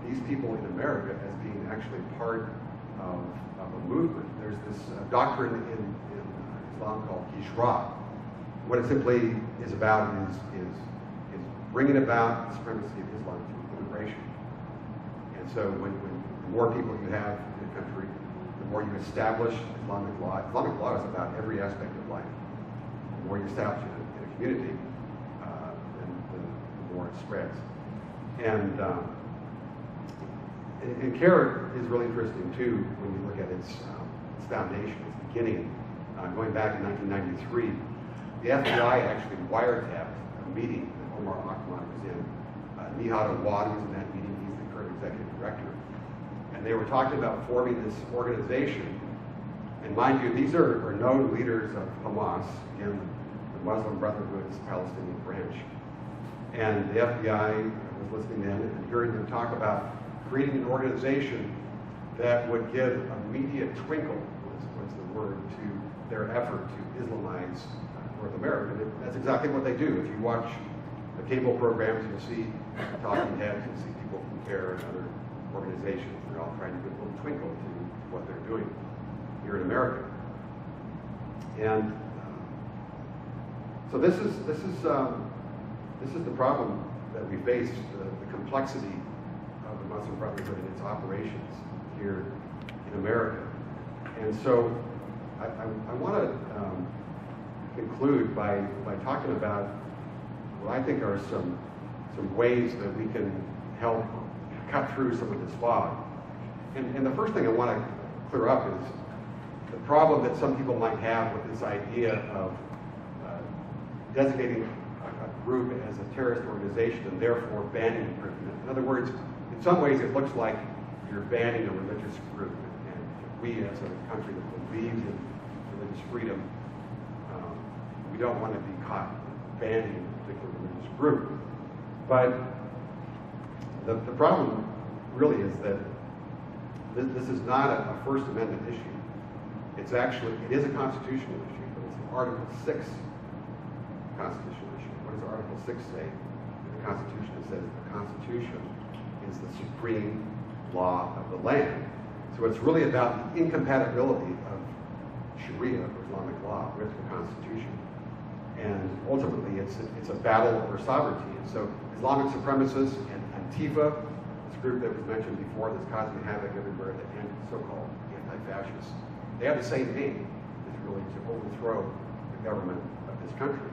these people in America as being actually part of a movement. There's this doctrine in Islam called Hijra. What it simply is about is bringing about the supremacy of Islam through immigration. And so when the more people you have in a country, the more you establish Islamic law. Islamic law is about every aspect of life. The more you establish it in a community, then the more it spreads. And CARE is really interesting too when you look at its foundation, its beginning. Going back to 1993, the FBI actually wiretapped a meeting that Omar Akhman was in. Nihad Awad was in that meeting. He's the current executive director. And they were talking about forming this organization. And mind you, these are known leaders of Hamas, again, the Muslim Brotherhood's Palestinian branch. And the FBI was listening in and hearing them talk about creating an organization that would give a media twinkle, was the word, to their effort to Islamize North America. And that's exactly what they do. If you watch the cable programs, you'll see talking heads, you'll see people from CARE and other organizations. They're all trying to give a little twinkle to what they're doing here in America. And so this is the problem that we face, the complexity of the Muslim Brotherhood and its operations here in America. And so I want to conclude by talking about what I think are some ways that we can help cut through some of this fog. And the first thing I want to clear up is the problem that some people might have with this idea of designating a group as a terrorist organization and therefore banning it. In other words, in some ways it looks like you're banning a religious group. And we as a country that believes in religious freedom, we don't want to be caught banning a particular religious group. But the problem really is that this is not a First Amendment issue. It is a constitutional issue, but it's an Article 6 constitutional issue. What does Article 6 say in the Constitution? It says the Constitution is the supreme law of the land. So it's really about the incompatibility of Sharia, or Islamic law, with the Constitution. And ultimately, it's a battle over sovereignty. And so Islamic supremacists and Antifa, this group that was mentioned before that's causing havoc everywhere, the so-called anti-fascists, they have the same aim, is really to overthrow the government of this country.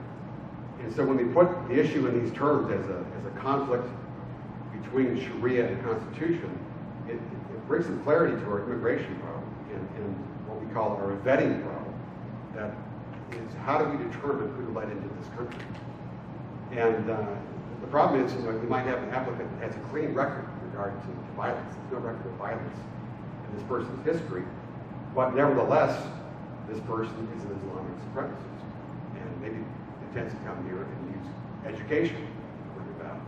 And so when we put the issue in these terms as a conflict between Sharia and the Constitution, it brings some clarity to our immigration problem and what we call our vetting problem. That is, how do we determine who to let into this country? And the problem is, we might have an applicant that has a clean record with regard to violence. There's no record of violence in this person's history, but nevertheless, this person is an Islamic supremacist, and maybe intends to come here and use education to learn about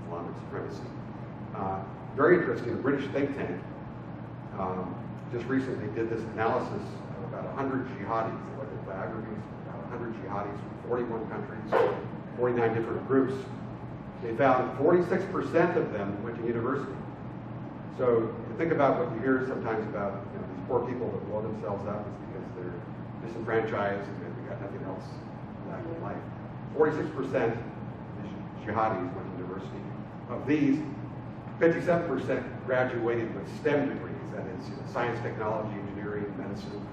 Islamic supremacy. Very interesting, a British think tank just recently did this analysis of about 100 jihadis. They looked at biographies of about 100 jihadis from 41 countries, 49 different groups. They found 46% of them went to university. So you think about what you hear sometimes about these poor people that blow themselves up is because they're disenfranchised and they've got nothing else left in life. 46% jihadis went to university. Of these, 57% graduated with STEM degrees, that is, science, technology, engineering, medicine,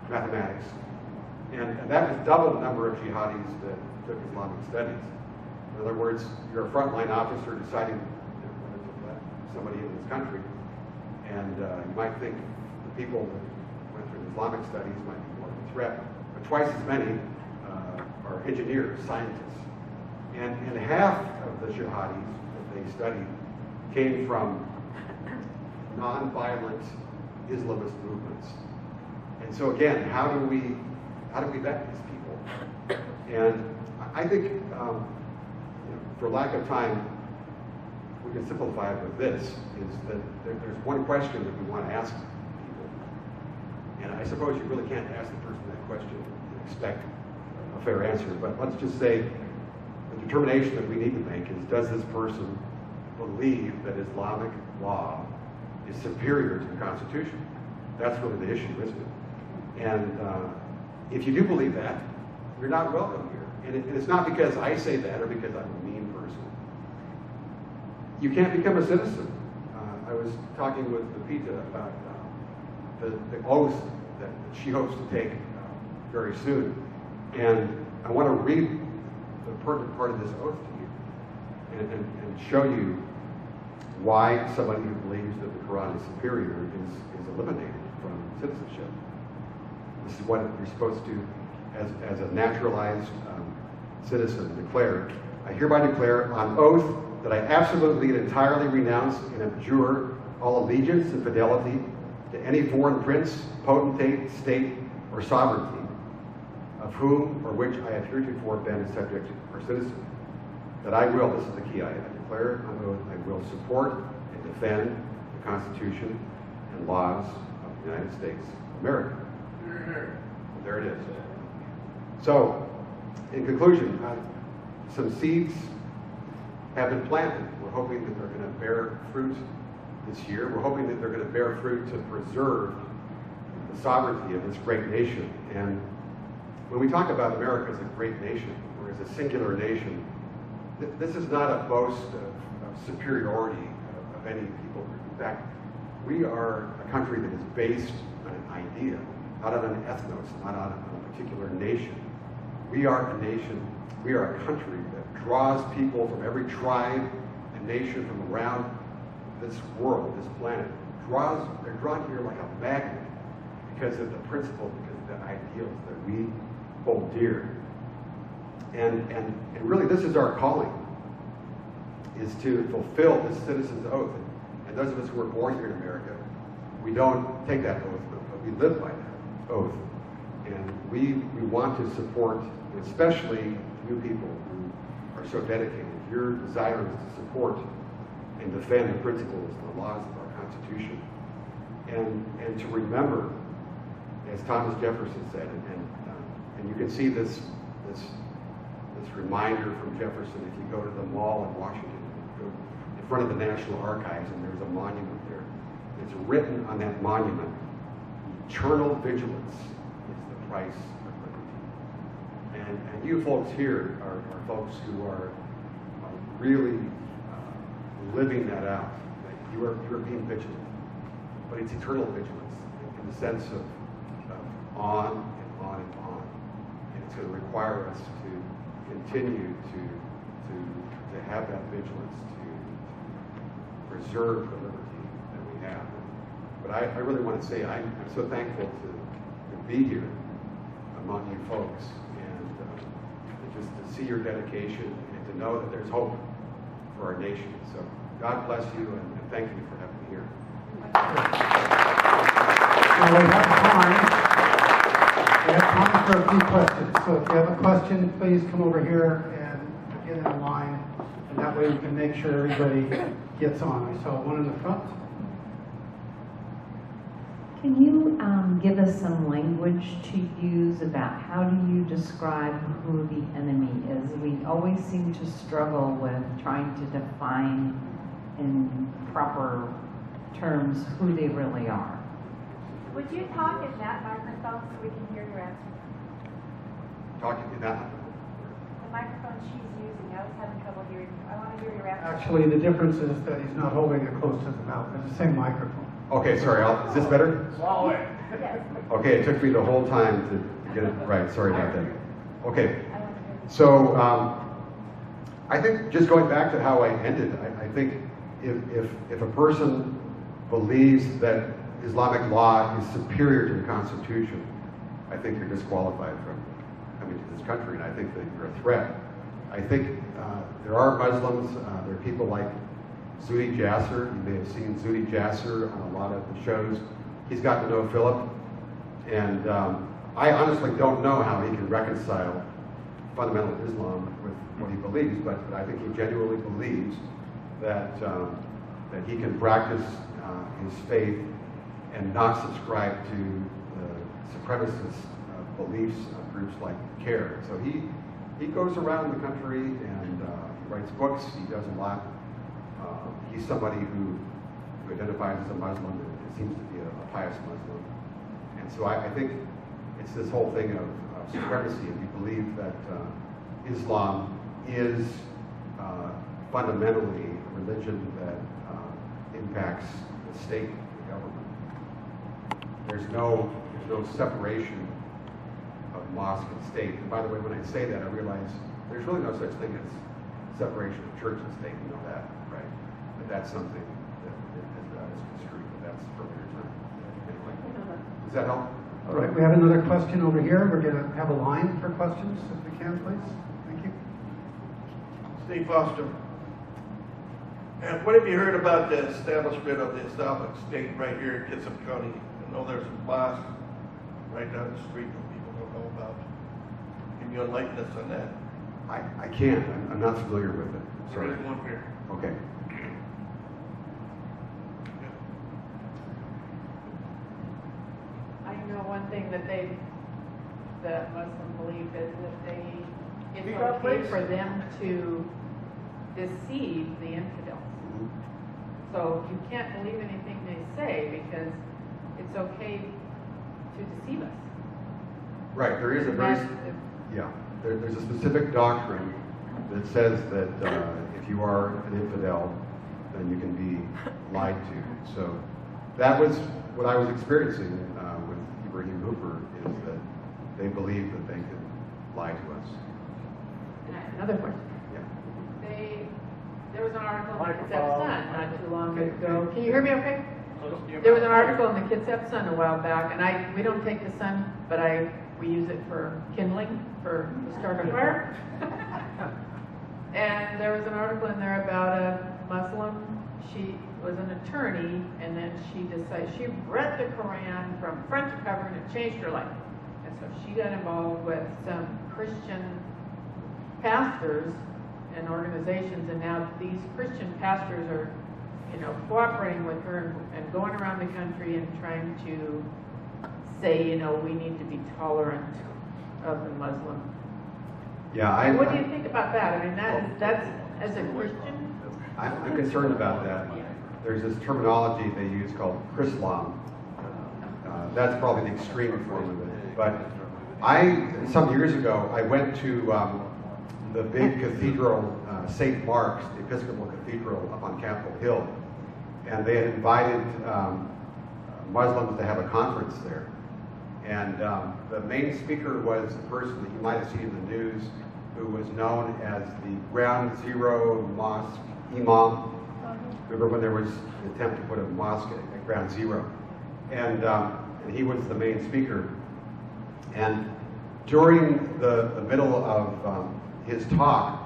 mathematics. And that was double the number of jihadis that took Islamic studies. In other words, you're a frontline officer deciding whether to let somebody into this country, and you might think the people that went through Islamic studies might be more of a threat, but twice as many are engineers, scientists. And half of the jihadis that they studied came from non-violent Islamist movements. And so again, how do we vet these people? And I think, for lack of time, we can simplify it with this, is that there's one question that we want to ask people. And I suppose you really can't ask the person that question and expect a fair answer, but let's just say the determination that we need to make is, does this person believe that Islamic law is superior to the Constitution? That's really the issue, isn't it? And if you do believe that, you're not welcome here. And it's not because I say that or because I'm a mean person. You can't become a citizen. I was talking with Pepita about the oath that she hopes to take very soon. And I want to read the pertinent part of this oath to you and show you why somebody who believes that the Quran is superior is eliminated from citizenship. This is what you're supposed to, as a naturalized citizen, declare. I hereby declare on oath that I absolutely and entirely renounce and abjure all allegiance and fidelity to any foreign prince, potentate, state, or sovereignty, of whom or which I have heretofore been a subject or citizen. That I will, this is the key, I declare on oath, I will support and defend the Constitution and laws of the United States of America. There it is. So, in conclusion, some seeds have been planted. We're hoping that they're going to bear fruit this year. We're hoping that they're going to bear fruit to preserve the sovereignty of this great nation. And when we talk about America as a great nation, or as a singular nation, this is not a boast of superiority of any people. In fact, we are a country that is based on an idea, not on an ethnos, not on a particular nation. We are a nation, we are a country that draws people from every tribe and nation from around this world, this planet, they're drawn here like a magnet because of the principles, because of the ideals that we hold dear. And really, this is our calling, is to fulfill this citizen's oath. And those of us who are born here in America, we don't take that oath, but we live by that oath. And we want to support, especially you people who are so dedicated. Your desire is to support and defend the principles, the laws of our Constitution. And to remember, as Thomas Jefferson said, and you can see this reminder from Jefferson if you go to the mall in Washington, go in front of the National Archives, and there's a monument there. It's written on that monument, eternal vigilance is the price of liberty. And you folks here are folks who are really living that out. That you are being vigilant. But it's eternal vigilance in the sense of on and on and on. And it's going to require us to continue to have that vigilance, to preserve the liberty that we have. But I really want to say I'm so thankful to be here among you folks, and just to see your dedication and to know that there's hope for our nation. So God bless you, and thank you for having me here. Now we have time for a few questions. So if you have a question, please come over here and get in a line, and that way we can make sure everybody gets on. I saw one in the front. Can you give us some language to use about how do you describe who the enemy is? We always seem to struggle with trying to define in proper terms who they really are. Would you talk in that microphone so we can hear your answer? Talking to that. The microphone she's using, I was having trouble hearing you. I want to hear your answer. Actually, the difference is that he's not holding it close to the mouth. It's the same microphone. Okay, sorry. Is this better? Yes. Okay, it took me the whole time to get it right. Sorry about that. Okay, I want to hear you. so I think just going back to how I ended, I think if a person believes that Islamic law is superior to the Constitution, I think you're disqualified from coming to this country, and I think that you're a threat. I think there are Muslims, there are people like Zuhdi Jasser. You may have seen Zuhdi Jasser on a lot of the shows. He's gotten to know Philip, and I honestly don't know how he can reconcile fundamental Islam with what he believes, but I think he genuinely believes that he can practice his faith and not subscribe to the supremacist beliefs of groups like CARE. So he goes around the country and he writes books. He does a lot. He's somebody who identifies as a Muslim and seems to be a pious Muslim. And so I think it's this whole thing of supremacy, and we believe that Islam is fundamentally a religion that impacts the state, the government. There's no separation of mosque and state. And by the way, when I say that, I realize there's really no such thing as separation of church and state. You know that, right? But that's something that is construed, but that's for later time. Anyway, does that help? All right, we have another question over here. We're going to have a line for questions, if we can, please. Thank you. Steve Foster. And what have you heard about the establishment of the Islamic State right here in Kitsap County? I know there's a mosque right down the street that people don't know about. Can you enlighten us on that? I can't. I'm not familiar with it. There Sorry. is one here. Okay. I know one thing that Muslim believe is that it's Speak up, okay please. for them to deceive the infidels. So you can't believe anything they say because it's okay to deceive us. Right. There is a very yeah. There's a specific doctrine that says that if you are an infidel, then you can be lied to. So that was what I was experiencing with Ibrahim Hooper, is that they believed that they could lie to us. And another question. Yeah. There was an article in the Kitsap Sun not too long ago. Can you hear me okay? There was an article in the Kitsap Sun a while back, and we don't take the sun, but we use it for kindling, for to start a fire. And there was an article in there about a Muslim. She was an attorney, and then she read the Quran from front to cover, and it changed her life. And so she got involved with some Christian pastors and organizations, and now these Christian pastors are, cooperating with her and going around the country and trying to say, we need to be tolerant of the Muslim. Yeah, What do you think about that? I mean, that's as a Christian. I'm concerned about that. There's this terminology they use called Chrislam. That's probably the extreme form of it. But some years ago, I went to the big cathedral, St. Mark's, the Episcopal Cathedral up on Capitol Hill. And they had invited Muslims to have a conference there. And the main speaker was a person that you might have seen in the news who was known as the Ground Zero Mosque Imam. Remember when there was an attempt to put a mosque at Ground Zero? And he was the main speaker. And during the middle of his talk,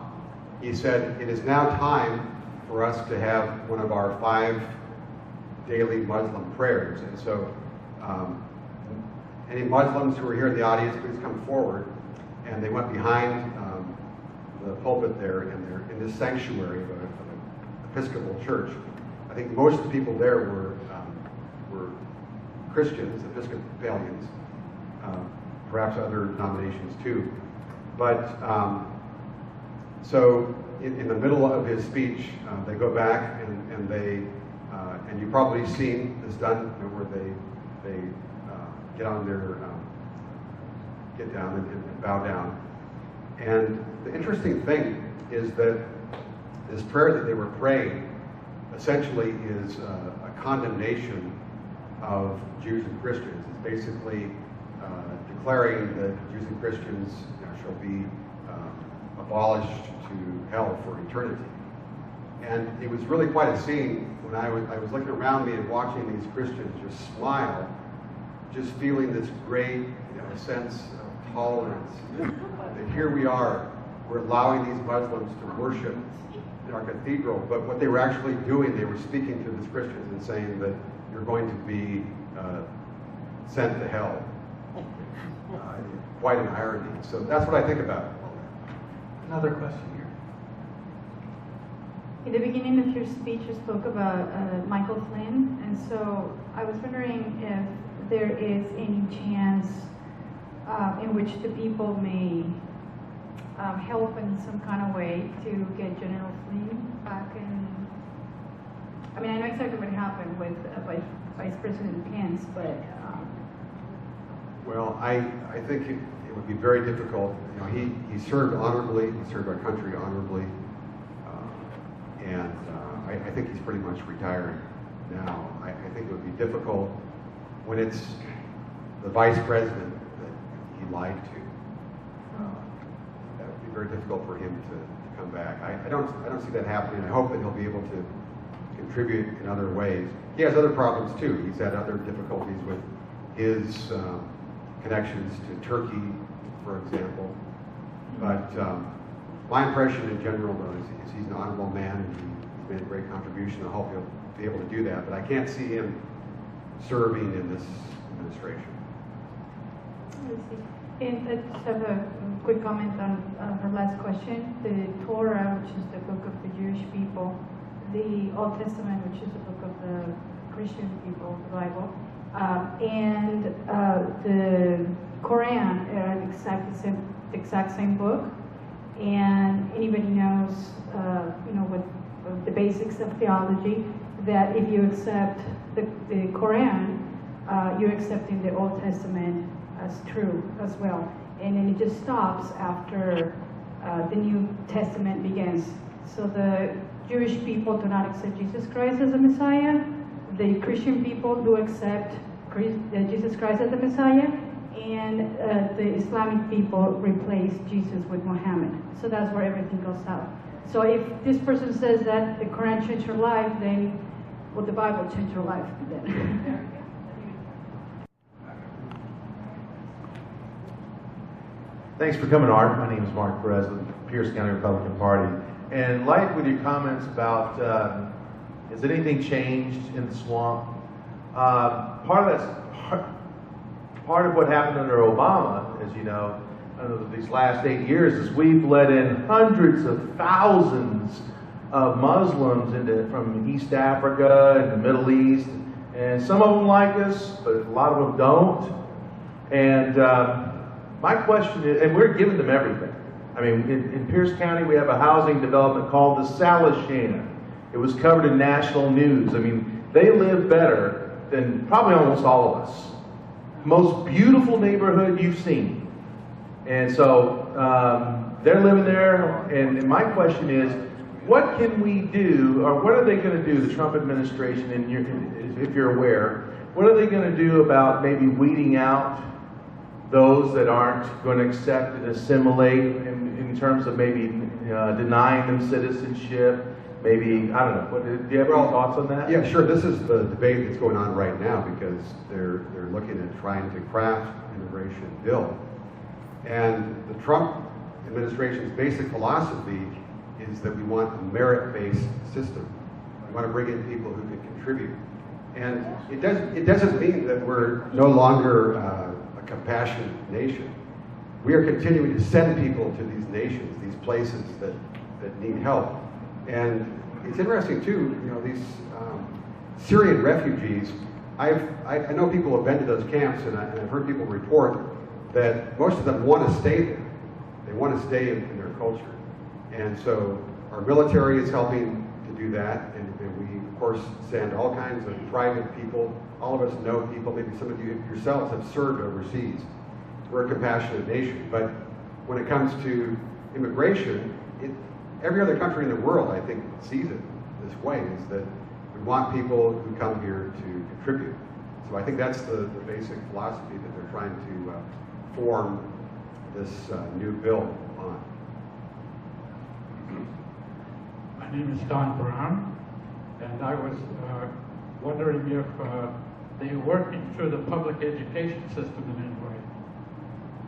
he said, "It is now time for us to have one of our 5 daily Muslim prayers." And so any Muslims who are here in the audience, please come forward. And they went behind the pulpit there, and they're in this sanctuary of an Episcopal church. I think most of the people there were Christians, Episcopalians, perhaps other denominations too. But so in the middle of his speech, they go back and they, and you've probably seen this done, where they get on their, get down and bow down. And the interesting thing is that this prayer that they were praying essentially is a condemnation of Jews and Christians. It's basically declaring that Jews and Christians shall be abolished to hell for eternity. And it was really quite a scene when I was looking around me and watching these Christians just smile, just feeling this great sense of tolerance. That here we are, we're allowing these Muslims to worship in our cathedral, but what they were actually doing, they were speaking to these Christians and saying that you're going to be sent to hell. Quite an irony. So that's what I think about. Another question here. In the beginning of your speech, you spoke about Michael Flynn, and so I was wondering if there is any chance in which the people may help in some kind of way to get General Flynn back in. I mean, I know exactly what happened with Vice President Pence, but. Well, I think it would be very difficult. He served honorably. He served our country honorably, and I think he's pretty much retired now. I think it would be difficult when it's the vice president that he lied to. That would be very difficult for him to come back. I don't see that happening. I hope that he'll be able to contribute in other ways. He has other problems too. He's had other difficulties with his connections to Turkey, for example. But my impression in general, though, is he's an honorable man, and he's made a great contribution. I hope he'll be able to do that. But I can't see him serving in this administration. I see. And I just have a quick comment on her last question. The Torah, which is the book of the Jewish people, the Old Testament, which is the book of the Christian people, the Bible, and the Quran are the exact same book. And anybody knows, with the basics of theology, that if you accept the Quran, you're accepting the Old Testament as true as well. And then it just stops after the New Testament begins. So the Jewish people do not accept Jesus Christ as the Messiah. The Christian people do accept Jesus Christ as the Messiah. And the Islamic people replace Jesus with Muhammad. So that's where everything goes out. So if this person says that the Quran changed your life, then will the Bible change your life then? Thanks for coming, Art. My name is Mark Perez with the Pierce County Republican Party. And like with your comments about, has anything changed in the swamp? Part of what happened under Obama, as you know, these last 8 years, is we've let in hundreds of thousands of Muslims from East Africa and the Middle East, and some of them like us, but a lot of them don't. And my question is, and we're giving them everything. I mean, in Pierce County, we have a housing development called the Salashana. It was covered in national news. I mean, they live better than probably almost all of us. Most beautiful neighborhood you've seen. And so they're living there, and my question is, what can we do, or what are they going to do, the Trump administration, and if you're aware, what are they going to do about maybe weeding out those that aren't going to accept and assimilate in terms of maybe denying them citizenship? Maybe, I don't know, do you have any thoughts on that? Yeah, sure. This is the debate that's going on right now because they're looking at trying to craft an immigration bill. And the Trump administration's basic philosophy is that we want a merit-based system. We want to bring in people who can contribute. And it doesn't mean that we're no longer a compassionate nation. We are continuing to send people to these nations, these places that need help. And it's interesting too, you know, these Syrian refugees, I know people have been to those camps, and I've heard people report that most of them want to stay there. They want to stay in their culture. And so our military is helping to do that, and we of course send all kinds of private people. All of us know people, maybe some of you yourselves have served overseas. We're a compassionate nation, but when it comes to immigration, every other country in the world, I think, sees it this way, is that we want people who come here to contribute. So I think that's the basic philosophy that they're trying to form this new bill on. My name is Don Brown, and I was wondering if they're working through the public education system in any way.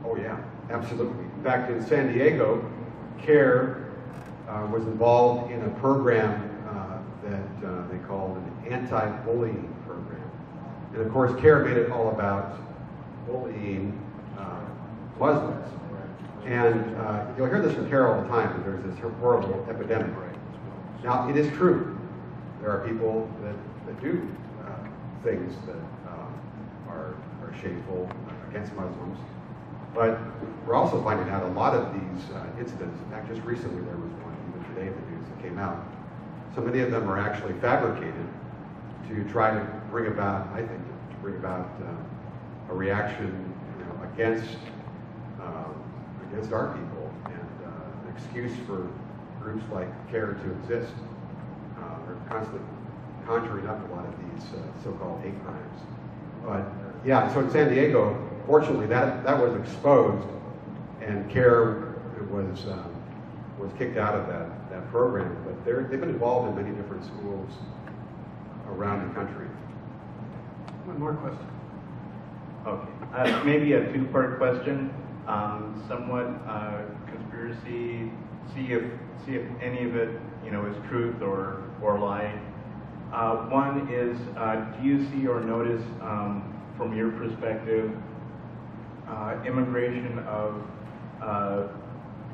Oh yeah, absolutely. In fact, in San Diego, CARE was involved in a program that they called an anti-bullying program. And of course, CARE made it all about bullying Muslims. And you'll hear this from CARE all the time, that there's this horrible epidemic. Now, it is true. There are people that do things that are shameful against Muslims. But we're also finding out a lot of these incidents. In fact, just recently there was one, even today in the news, that came out. So many of them are actually fabricated to try to bring about, I think, a reaction, you know, against our people, and an excuse for groups like CARE to exist. They're constantly conjuring up a lot of these so-called hate crimes. But yeah, so in San Diego, fortunately, that was exposed, and CARE was kicked out of that program. But they've been involved in many different schools around the country. One more question. Okay, maybe a two-part question. Somewhat conspiracy. See if any of it, you know, is truth or lie. One is, do you see or notice, from your perspective, immigration of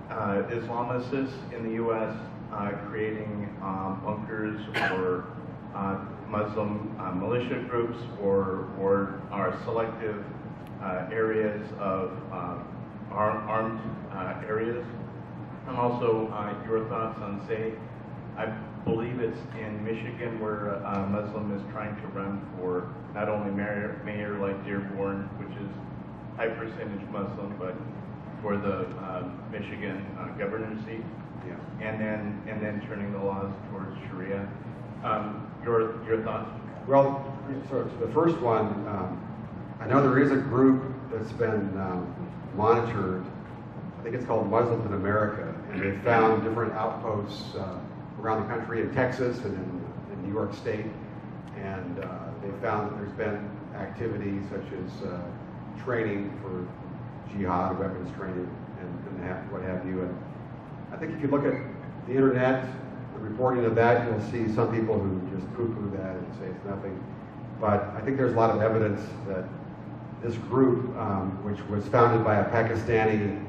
Islamists in the U.S. Creating bunkers or Muslim militia groups or are selective areas of armed areas? And also your thoughts on, say, I believe it's in Michigan where a Muslim is trying to run for not only mayor like Dearborn, which is high percentage Muslim, but for the Michigan governor's seat, yeah. and then turning the laws towards Sharia. Your thoughts? Well, so the first one, I know there is a group that's been monitored. I think it's called Muslims in America, and they found different outposts around the country, in Texas and in New York State, and they found that there's been activities such as training for jihad, weapons training, and what have you. And I think if you look at the internet, the reporting of that, you'll see some people who just poo-poo that and say it's nothing. But I think there's a lot of evidence that this group, which was founded by a Pakistani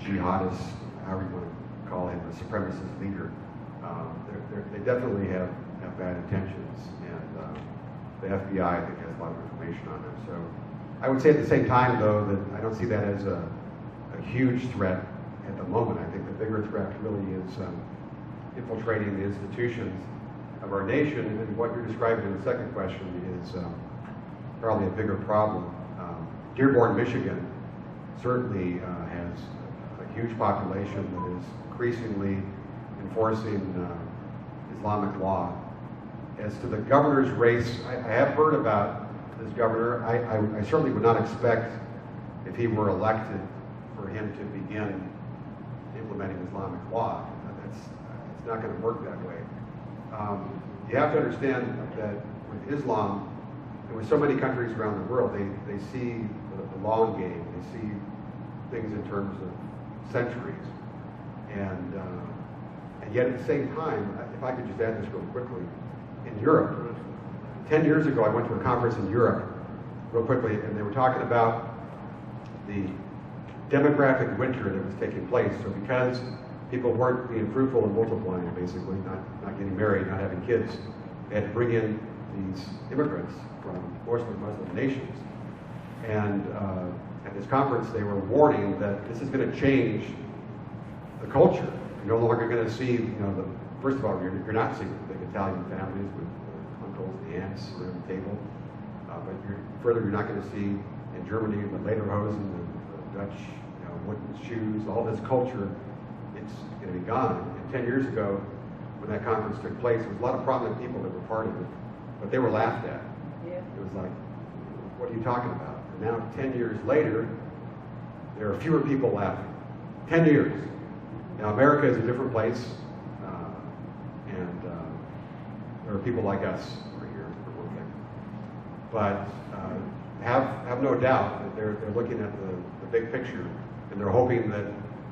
jihadist, however you want to call him, a supremacist leader, they definitely have bad intentions. And the FBI, I think, has a lot of information on them. So I would say at the same time, though, that I don't see that as a huge threat at the moment. I think the bigger threat really is infiltrating the institutions of our nation, and what you're describing in the second question is probably a bigger problem. Dearborn, Michigan certainly has a huge population that is increasingly enforcing Islamic law. As to the governor's race, I have heard about this governor. I certainly would not expect, if he were elected, for him to begin implementing Islamic law. It's not going to work that way. You have to understand that with Islam, and with so many countries around the world, they see the long game. They see things in terms of centuries. And yet at the same time, if I could just add this real quickly, in Europe, 10 years ago I went to a conference in Europe, real quickly, and they were talking about the demographic winter that was taking place. So because people weren't being fruitful and multiplying, basically, not getting married, not having kids, they had to bring in these immigrants from mostly Muslim nations. And at this conference, they were warning that this is going to change the culture. You're no longer going to see, first of all, you're not seeing big Italian families with uncles and aunts around the table. But you're not going to see in Germany the lederhosen, the Dutch, wooden shoes, all this culture. It's going to be gone. And 10 years ago, when that conference took place, there was a lot of prominent people that were part of it, but they were laughed at. Yeah. It was like, what are you talking about? And now, 10 years later, there are fewer people laughing. 10 years. Now, America is a different place, and there are people like us who are here for one thing. But have no doubt that they're looking at the big picture, and they're hoping that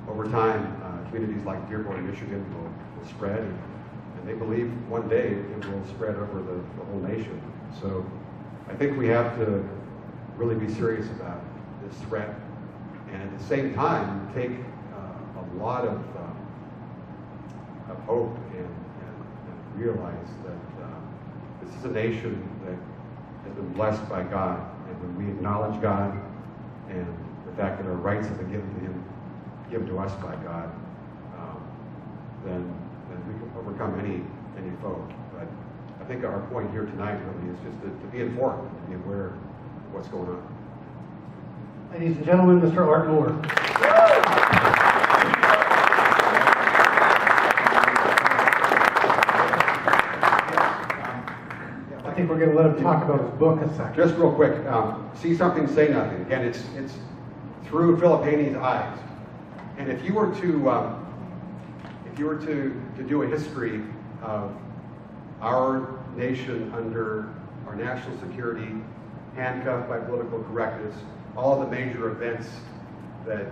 over time, communities like Dearborn, Michigan will spread, and they believe one day it will spread over the whole nation. So I think we have to really be serious about this threat, and at the same time take a lot of hope and realize that this is a nation that has been blessed by God, and when we acknowledge God and the fact that our rights have been given to us by God, then we can overcome any foe. But I think our point here tonight really is just to be informed, to be aware of what's going on. Ladies and gentlemen, Mr. Art Moore. I think we're going to let him talk about his book a second. Just real quick, See Something, Say Nothing. Again, it's through Filippini's eyes. And if you were to do a history of our nation under our national security, handcuffed by political correctness, all the major events that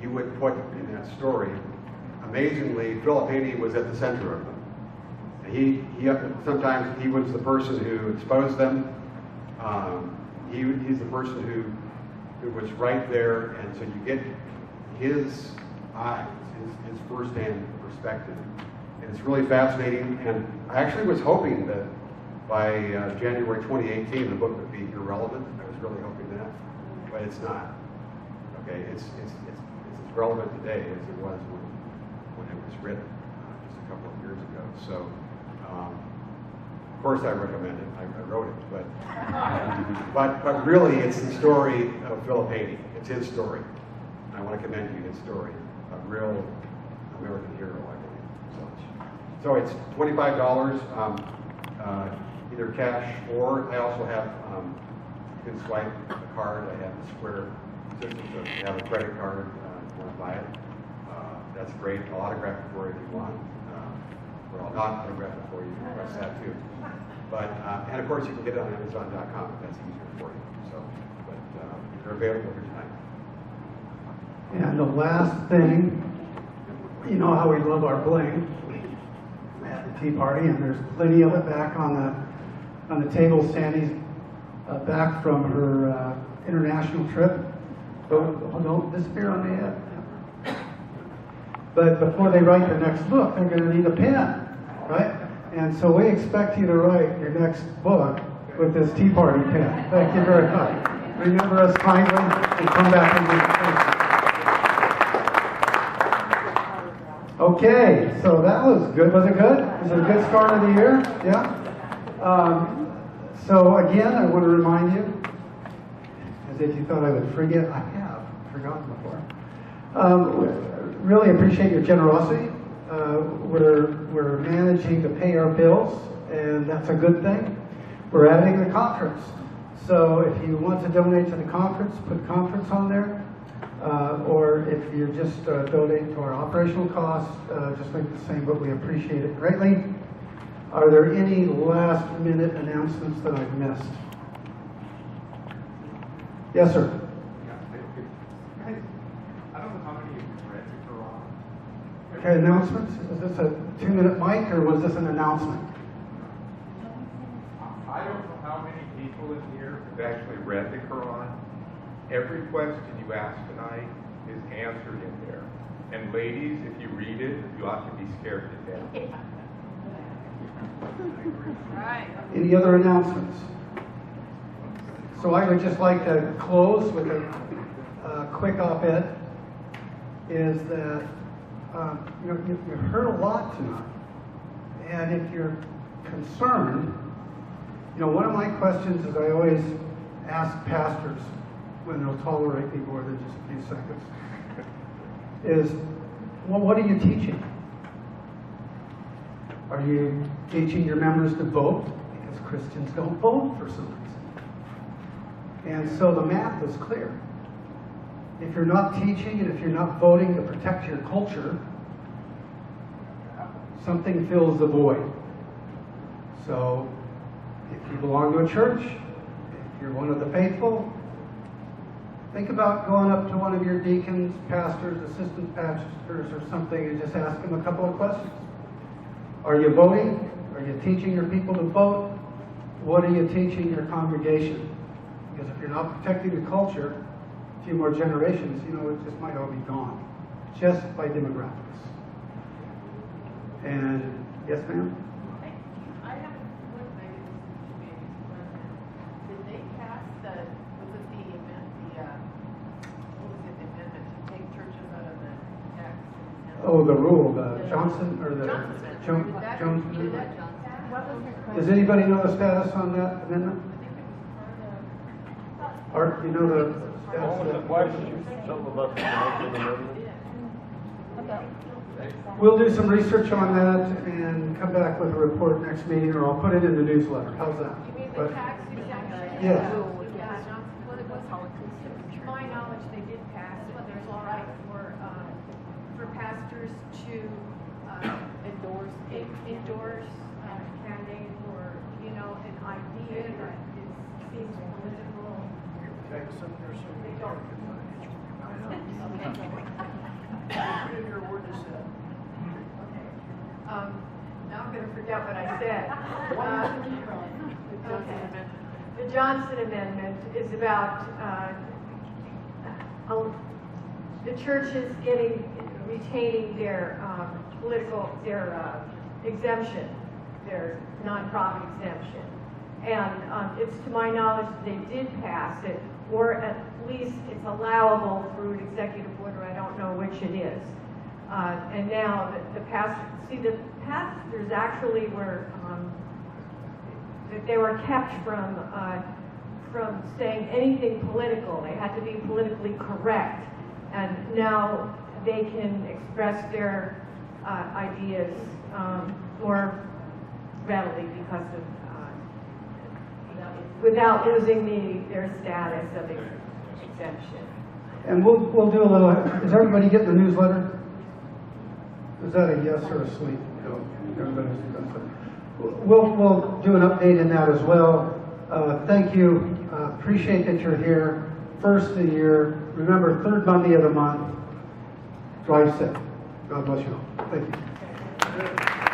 you would put in that story, amazingly, Filippini was at the center of them. Sometimes he was the person who exposed them. He's the person who was right there, and so you get his eyes, his firsthand perspective. And it's really fascinating, and I actually was hoping that by January 2018 the book would be irrelevant. I was really hoping that, but it's not. Okay, it's as relevant today as it was when it was written just a couple of years ago. So, of course I recommend it. I wrote it, but really it's the story of Filippini. It's his story. I want to commend you his story. A real American hero, I believe. So it's $25, either cash or I also have, you can swipe a card. I have the square system. So if you have a credit card, you want to buy it, that's great. I'll autograph it for you if you want. Or I'll not autograph it for you. You can press that too. But, and of course you can get it on Amazon.com if that's easier for you. So, but they're available for tonight. And the last thing, you know how we love our bling at the Tea Party, and there's plenty of it back on the table. Sandy's back from her international trip. Don't disappear on me yet. But before they write their next book, they're going to need a pen, right? And so we expect you to write your next book with this Tea Party pen. Thank you very much. Remember us kindly and come back and do it. Okay, so that was good. Was it good? Was it a good start of the year? Yeah? So again, I want to remind you, as if you thought I would forget, I have forgotten before. Really appreciate your generosity. We're managing to pay our bills, and that's a good thing. We're adding the conference. So if you want to donate to the conference, put conference on there. Or if you're just donating to our operational costs, just make the same, but we appreciate it greatly. Are there any last minute announcements that I've missed? Yes, sir. I don't know how many you've read the Quran. Okay, announcements? Is this a 2-minute mic or was this an announcement? I don't know how many people in here have actually read the Quran. Every question you ask tonight is answered in there. And ladies, if you read it, you ought to be scared to death. Right. Any other announcements? So I would just like to close with a quick op-ed. Is that you heard a lot tonight, and if you're concerned, one of my questions is I always ask pastors when they'll tolerate me more than just a few seconds, is, well, what are you teaching? Are you teaching your members to vote? Because Christians don't vote for some reason. And so the math is clear. If you're not teaching and if you're not voting to protect your culture, something fills the void. So if you belong to a church, if you're one of the faithful, think about going up to one of your deacons, pastors, assistant pastors, or something and just ask them a couple of questions. Are you voting? Are you teaching your people to vote? What are you teaching your congregation? Because if you're not protecting the culture, a few more generations, it just might all be gone, just by demographics. And, yes, ma'am? I have one thing, did they pass the amendment to take churches out of the tax? Oh, the rule, the Johnson, or the Jones. Does anybody know the status on that amendment? Art, you know the status of that? Something about the Johnson amendment? We'll do some research on that and come back with a report next meeting, or I'll put it in the newsletter. How's that? You mean But- the tax exemption? Yes. To my knowledge, they did pass it. There's all right for pastors to endorse candidates or, an idea that seems political. They don't. Now I'm going to forget what I said. The Johnson Amendment is about the churches retaining their exemption, their nonprofit exemption. And it's to my knowledge they did pass it, or at least it's allowable through an executive order. I don't know which it is. And now the pastors actually were they were kept from saying anything political. They had to be politically correct, and now they can express their ideas more readily because of without losing their status of exemption. And we'll do a little, is everybody getting the newsletter? Is that a yes or a sleep? No. Everybody's done so. We'll do an update in that as well. Thank you. Appreciate that you're here. First of the year. Remember, third Monday of the month. Drive safe. God bless you all. Thank you.